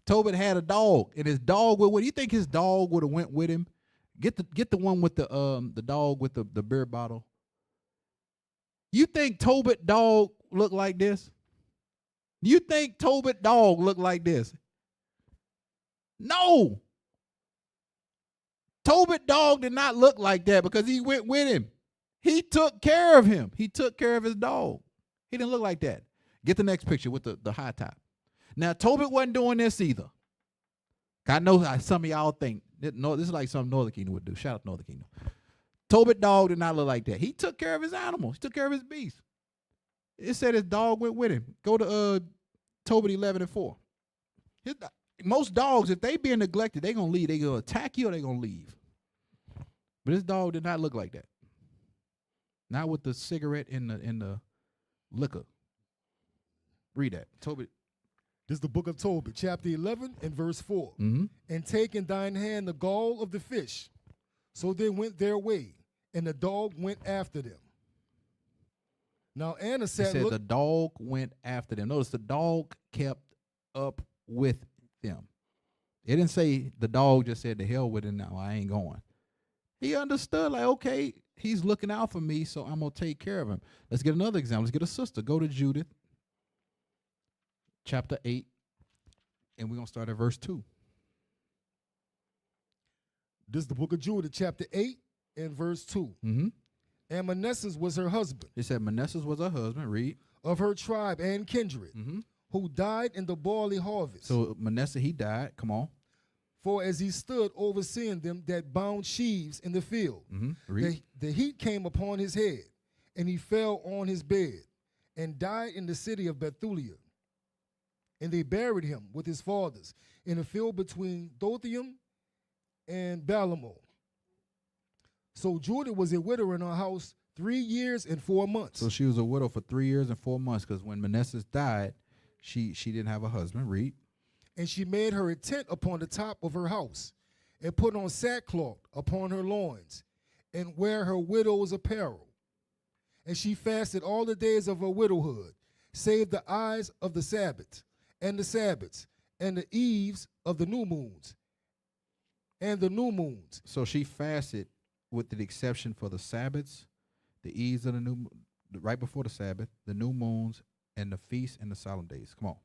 Tobit had a dog, and his dog went with him. You think his dog would have went with him? Get the one with the dog with the beer bottle. You think Tobit dog looked like this? You think Tobit dog looked like this? No. Tobit dog did not look like that because he went with him. He took care of him. He took care of his dog. He didn't look like that. Get the next picture with the high top. Now, Tobit wasn't doing this either. I know how some of y'all think, no, this is like something Northern Kingdom would do. Shout out to Northern Kingdom. Tobit dog did not look like that. He took care of his animals. He took care of his beasts. It said his dog went with him. Go to Tobit 11:4. Most dogs, if they being neglected, they gonna leave. They gonna attack you or they gonna leave. But this dog did not look like that. Not with the cigarette in the liquor. Read that. Tobit. This is the book of Tobit, chapter 11 and verse 4. Mm-hmm. And take in thine hand the gall of the fish. So they went their way, and the dog went after them. Now Anna said, the dog went after them. Notice the dog kept up with them. It didn't say the dog just said, to hell with it now, I ain't going. He understood, like, okay, he's looking out for me, so I'm going to take care of him. Let's get another example. Let's get a sister. Go to Judith, chapter 8, and we're going to start at verse 2. This is the book of Judith, chapter 8 and verse 2. Mm-hmm. And Manasseh was her husband. It said Manasseh was her husband. Read. Of her tribe and kindred, who died in the barley harvest. So Manasseh, he died. Come on. For as he stood overseeing them that bound sheaves in the field, the heat came upon his head, and he fell on his bed, and died in the city of Bethulia. And they buried him with his fathers in a field between Dothaim and Balamo. So Judith was a widow in her house 3 years and 4 months. So she was a widow for 3 years and 4 months, because when Manasseh died, she didn't have a husband. Read. And she made her a tent upon the top of her house, and put on sackcloth upon her loins, and wear her widow's apparel. And she fasted all the days of her widowhood, save the eyes of the Sabbath, and the Sabbaths, and the eves of the new moons, and the new moons. So she fasted with the exception for the Sabbaths, the eves of the right before the Sabbath, the new moons, and the feasts and the solemn days. Come on.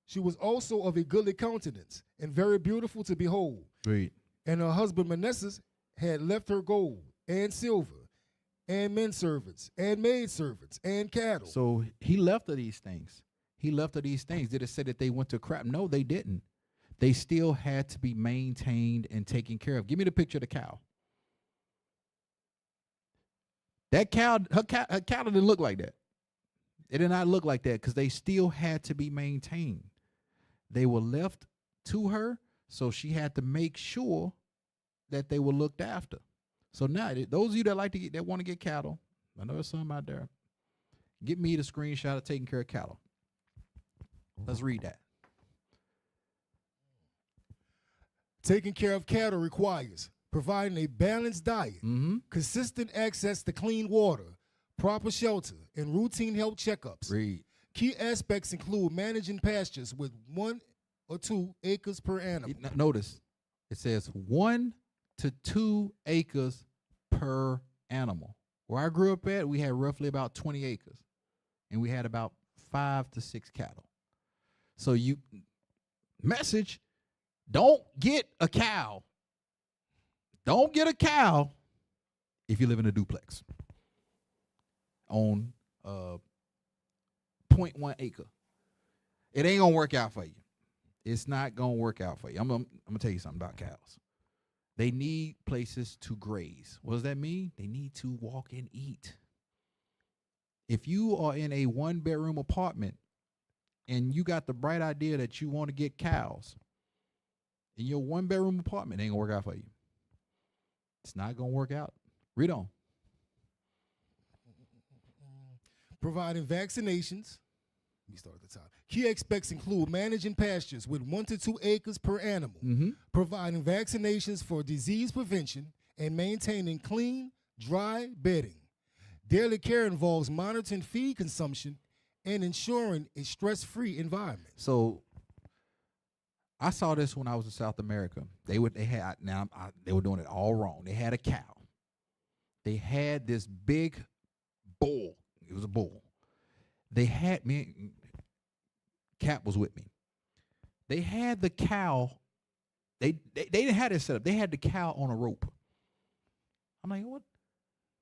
She was also of a goodly countenance, and very beautiful to behold. Read. And her husband Manasseh had left her gold and silver, and men servants, and maid servants, and cattle. So he left her these things. He left her these things. Did it say that they went to crap? No, they didn't. They still had to be maintained and taken care of. Give me the picture of the cow. That cow, her cow didn't look like that. It did not look like that, because they still had to be maintained. They were left to her, so she had to make sure that they were looked after. So now, those of you that want to get cattle, I know there's some out there, get me the screenshot of taking care of cattle. Let's read that. Taking care of cattle requires providing a balanced diet, consistent access to clean water, proper shelter, and routine health checkups. Read. Key aspects include managing pastures with 1 or 2 acres per animal. Notice, it says 1 to 2 acres per animal. Where I grew up at, we had roughly about 20 acres, and we had about 5 to 6 cattle. So message, don't get a cow. Don't get a cow if you live in a duplex on 0.1 acre. It ain't gonna work out for you. It's not gonna work out for you. I'm gonna tell you something about cows. They need places to graze. What does that mean? They need to walk and eat. If you are in a 1-bedroom apartment and you got the bright idea that you want to get cows in your 1-bedroom apartment, it ain't gonna work out for you. It's not gonna work out. Read on. Providing vaccinations. Let me start at the top. Key aspects include managing pastures with 1 to 2 acres per animal, providing vaccinations for disease prevention, and maintaining clean, dry bedding. Daily care involves monitoring feed consumption and ensuring a stress-free environment. So I saw this when I was in South America. They were doing it all wrong. They had a cow. They had this big bull. It was a bull. They had me. Cap was with me. They had the cow. They didn't have it set up. They had the cow on a rope. I'm like, what?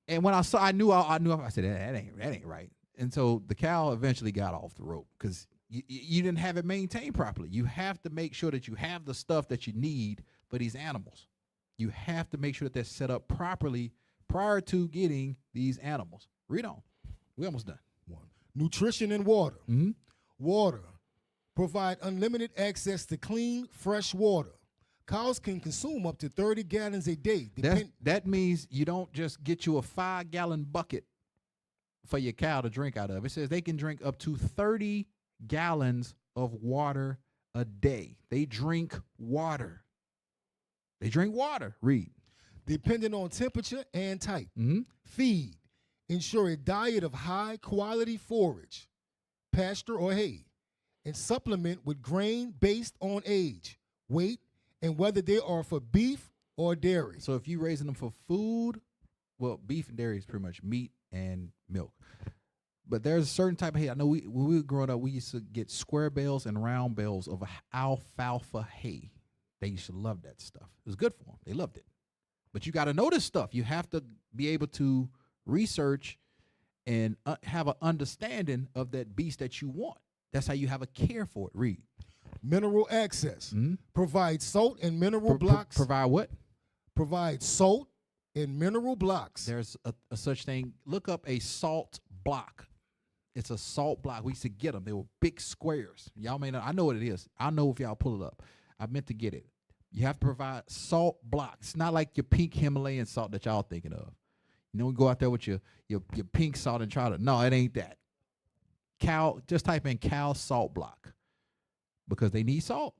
And when I saw, I knew. I said that ain't right. And so the cow eventually got off the rope because you didn't have it maintained properly. You have to make sure that you have the stuff that you need for these animals. You have to make sure that they're set up properly prior to getting these animals. Read on. We almost done. 1. Nutrition and water. Mm-hmm. Water. Provide unlimited access to clean, fresh water. Cows can consume up to 30 gallons a day. That means you don't just get you a 5-gallon bucket for your cow to drink out of. It says they can drink up to 30 gallons of water a day. They drink water. They drink water. Read. Depending on temperature and type. Mm-hmm. Feed. Ensure a diet of high-quality forage, pasture, or hay, and supplement with grain based on age, weight, and whether they are for beef or dairy. So if you're raising them for food, well, beef and dairy is pretty much meat and milk. But there's a certain type of hay. I know when we were growing up, we used to get square bales and round bales of alfalfa hay. They used to love that stuff. It was good for them. They loved it. But you got to know this stuff. You have to be able to research and have an understanding of that beast that you want. That's how you have a care for it. Read. Mineral access. Mm-hmm. Provide salt and mineral blocks. Provide what? Provide salt and mineral blocks. There's a such thing. Look up a salt block. It's a salt block. We used to get them. They were big squares. Y'all may not. I know what it is. I know if y'all pull it up. I meant to get it. You have to provide salt blocks. Not like your pink Himalayan salt that y'all thinking of. You know, we go out there with your pink salt and try to. No, it ain't that. Cow. Just type in cow salt block. Because they need salt.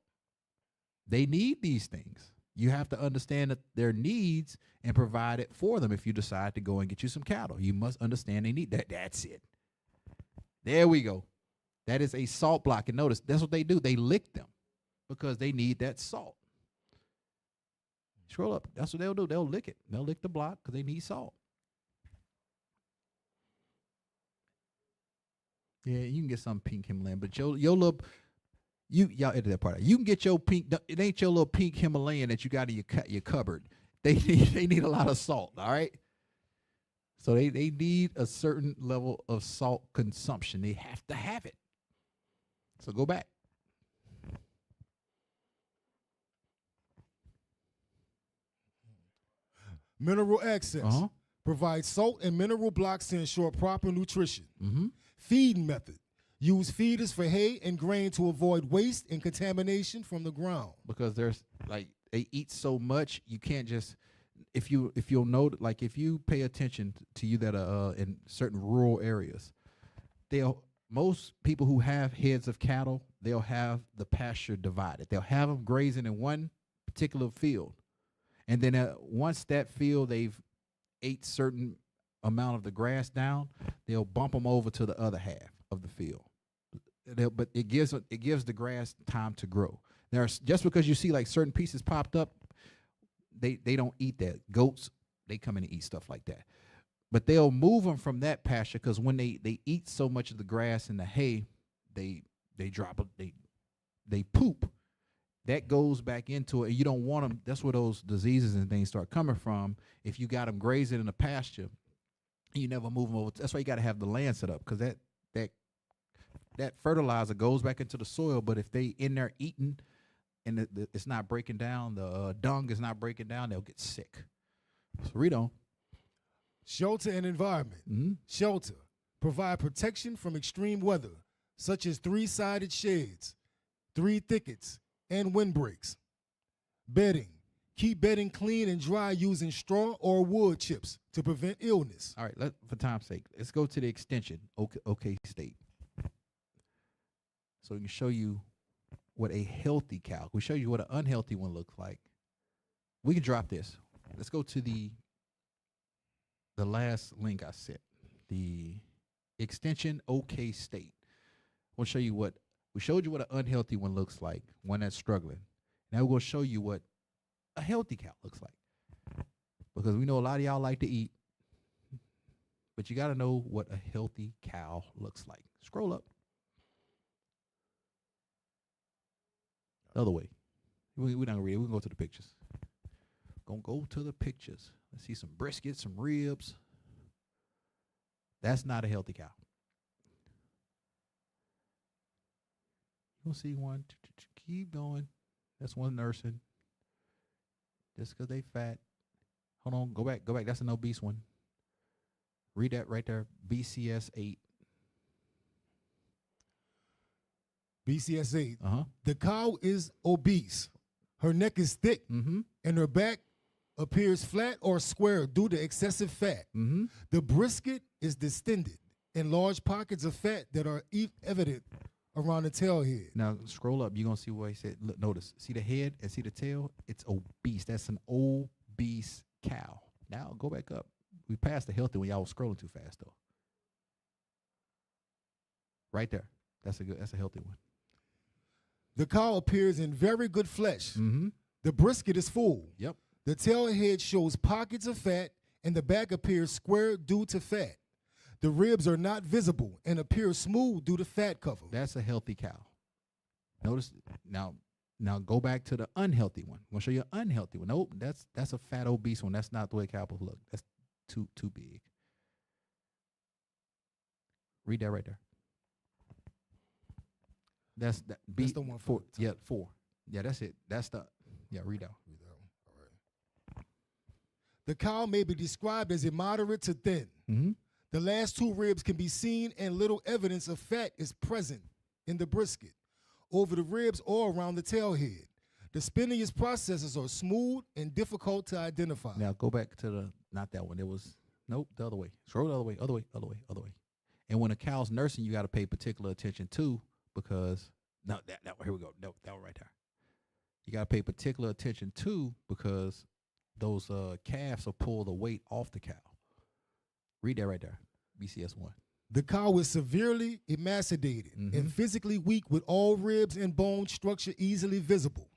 They need these things. You have to understand that their needs and provide it for them. If you decide to go and get you some cattle, you must understand they need that. That's it. There we go. That is a salt block. And notice, that's what they do. They lick them because they need that salt. Scroll up. That's what they'll do. They'll lick it. They'll lick the block because they need salt. Yeah, you can get some pink Himalayan, but your little... Y'all edit that part out. You can get your pink. It ain't your little pink Himalayan that you got in your cupboard. They need a lot of salt. All right. So they need a certain level of salt consumption. They have to have it. So go back. Mineral access. Provide salt and mineral blocks to ensure proper nutrition. Mm-hmm. Feeding method. Use feeders for hay and grain to avoid waste and contamination from the ground. Because there's they eat so much, you can't just if you'll note, like if you pay attention to you that are in certain rural areas, most people who have heads of cattle, they'll have the pasture divided. They'll have them grazing in one particular field, and then once that field they've ate certain amount of the grass down, they'll bump them over to the other half of the field. But it gives the grass time to grow. Just because you see like certain pieces popped up, they don't eat that. Goats, they come in and eat stuff like that. But they'll move them from that pasture because when they eat so much of the grass and the hay, they poop. That goes back into it. And you don't want them. That's where those diseases and things start coming from. If you got them grazing in a pasture, you never move them over. That's why you got to have the land set up, because that fertilizer goes back into the soil. But if they in there eating and it's not breaking down, the dung is not breaking down, they'll get sick. So read on. Shelter and environment. Mm-hmm. Shelter. Provide protection from extreme weather, such as 3-sided sheds, 3 thickets, and windbreaks. Bedding. Keep bedding clean and dry using straw or wood chips to prevent illness. All right, for time's sake, let's go to the extension, OK State. So we can show you what a healthy cow. We show you what an unhealthy one looks like. We can drop this. Let's go to the last link I sent. The extension OK State. We'll show you what we showed you what an unhealthy one looks like, one that's struggling. Now we're going to show you what a healthy cow looks like. Because we know a lot of y'all like to eat, but you got to know what a healthy cow looks like. Scroll up. The other way. We're not going to read it. We're going to go to the pictures. Going to go to the pictures. Let's see some brisket, some ribs. That's not a healthy cow. You'll see one. Keep going. That's one nursing. Just because they fat. Hold on. Go back. That's an obese one. Read that right there. BCS 8. BCS 8. Uh-huh. The cow is obese. Her neck is thick, and her back appears flat or square due to excessive fat. The brisket is distended in large pockets of fat that are evident around the tail head. Now, scroll up. You're going to see what he said. Look, notice. See the head and see the tail? It's obese. That's an obese cow. Now, go back up. We passed the healthy one. Y'all was scrolling too fast, though. Right there. That's a healthy one. The cow appears in very good flesh. The brisket is full. Yep. The tail head shows pockets of fat, and the back appears square due to fat. The ribs are not visible and appear smooth due to fat cover. That's a healthy cow. Notice now go back to the unhealthy one. I'm gonna show you an unhealthy one. Nope, that's a fat obese one. That's not the way cows look. That's too big. Read that right there. That's the one 4. Yeah, 4. Yeah, that's it. That's the read that. All right. The cow may be described as a moderate to thin. The last 2 ribs can be seen, and little evidence of fat is present in the brisket, over the ribs or around the tail head. The spinaceous processes are smooth and difficult to identify. Now go back to not that one. It was, nope, the other way. Scroll the other way. And when a cow's nursing, you got to pay particular attention to, because, no, that here we go. No, that one right there. You got to pay particular attention to, because those calves will pull the weight off the cow. Read that right there, BCS 1. The cow is severely emaciated and physically weak, with all ribs and bone structure easily visible.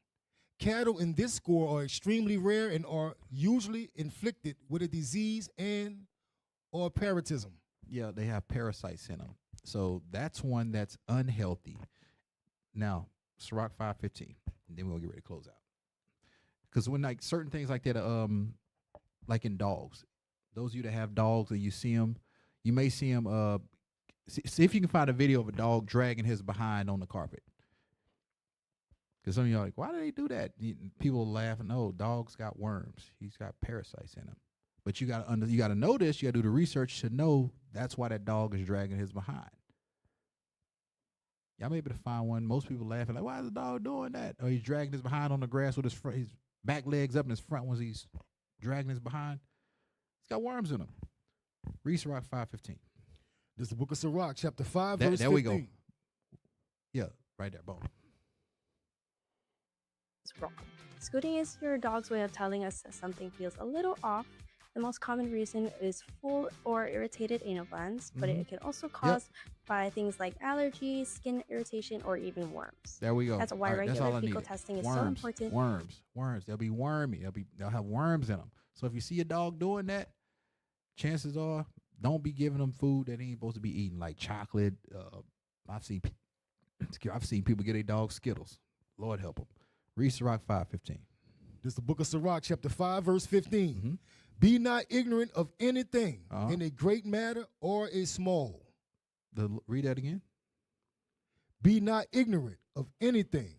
Cattle in this score are extremely rare and are usually inflicted with a disease or parasitism. Yeah, they have parasites in them. So that's one that's unhealthy. Now, Sirach 5:15, and then we'll get ready to close out. Because when like certain things like that, like in dogs, those of you that have dogs and you see them, you may see them. See if you can find a video of a dog dragging his behind on the carpet. Because some of you are like, why do they do that? People laugh and, oh, dogs got worms. He's got parasites in him. But you got to know this. You got to do the research to know that's why that dog is dragging his behind. Y'all may be able to find one. Most people laughing like, why is the dog doing that? Or he's dragging his behind on the grass with his back legs up and his front ones. He's dragging his behind. It's got worms in him. Read Sirach 5:15. This is the book of Sirach, chapter 5, verse 15. There we go. Yeah, right there. Boom. It's wrong. Scooting is your dog's way of telling us that something feels a little off. The most common reason is full or irritated anal glands, but it can also cause by things like allergies, skin irritation, or even worms. There we go. That's why regular fecal testing is so important. Worms. They'll be wormy. They'll have worms in them. So if you see a dog doing that, chances are don't be giving them food that ain't supposed to be eating, like chocolate. I've seen people get their dogs Skittles. Lord help them. Read Sirach 5:15. This is the book of Sirach, chapter 5, verse 15. Be not ignorant of anything in a great matter or a small. Read that again. Be not ignorant of anything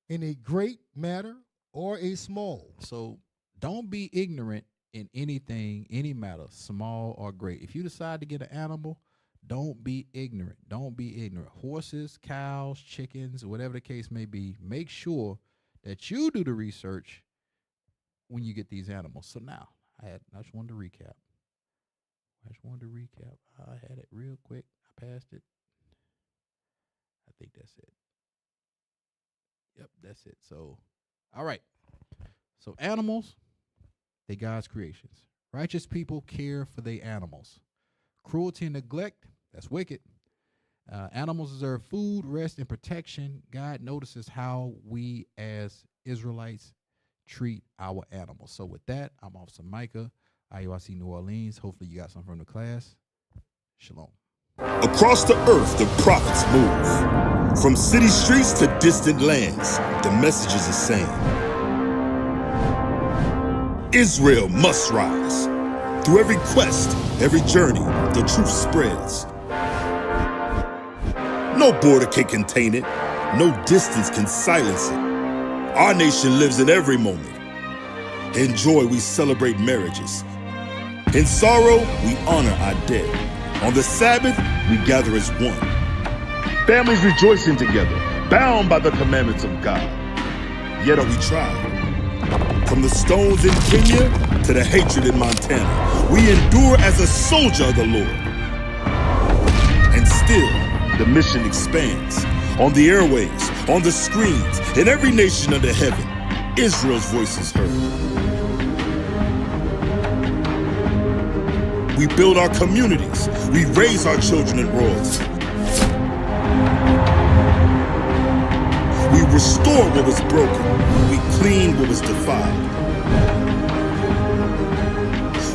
in a great matter or a small. So don't be ignorant in anything, any matter, small or great. If you decide to get an animal, don't be ignorant. Don't be ignorant. Horses, cows, chickens, whatever the case may be, make sure that you do the research when you get these animals. So now, I just wanted to recap. I had it real quick. I passed it. I think that's it. Yep, that's it. So, all right. So animals, they God's creations. Righteous people care for their animals. Cruelty and neglect, that's wicked. Animals deserve food, rest, and protection. God notices how we as Israelites treat our animals. So with that, I'm Officer Micah, IUIC New Orleans. Hopefully you got something from the class. Shalom. Across the earth, the prophets move. From city streets to distant lands, the message is the same. Israel must rise. Through every quest, every journey, the truth spreads. No border can contain it. No distance can silence it. Our nation lives in every moment. In joy, we celebrate marriages. In sorrow, we honor our dead. On the Sabbath, we gather as one. Families rejoicing together, bound by the commandments of God. Yet are we tried. From the stones in Kenya to the hatred in Montana, we endure as a soldier of the Lord. And still, the mission expands. On the airwaves, on the screens, in every nation under heaven, Israel's voice is heard. We build our communities. We raise our children in royalty. We restore what was broken. We clean what was defiled.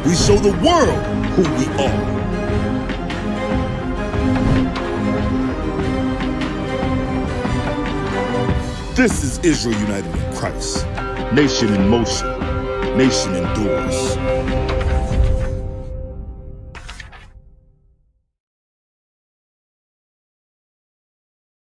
We show the world who we are. This is Israel united in Christ. Nation in motion. Nation endures.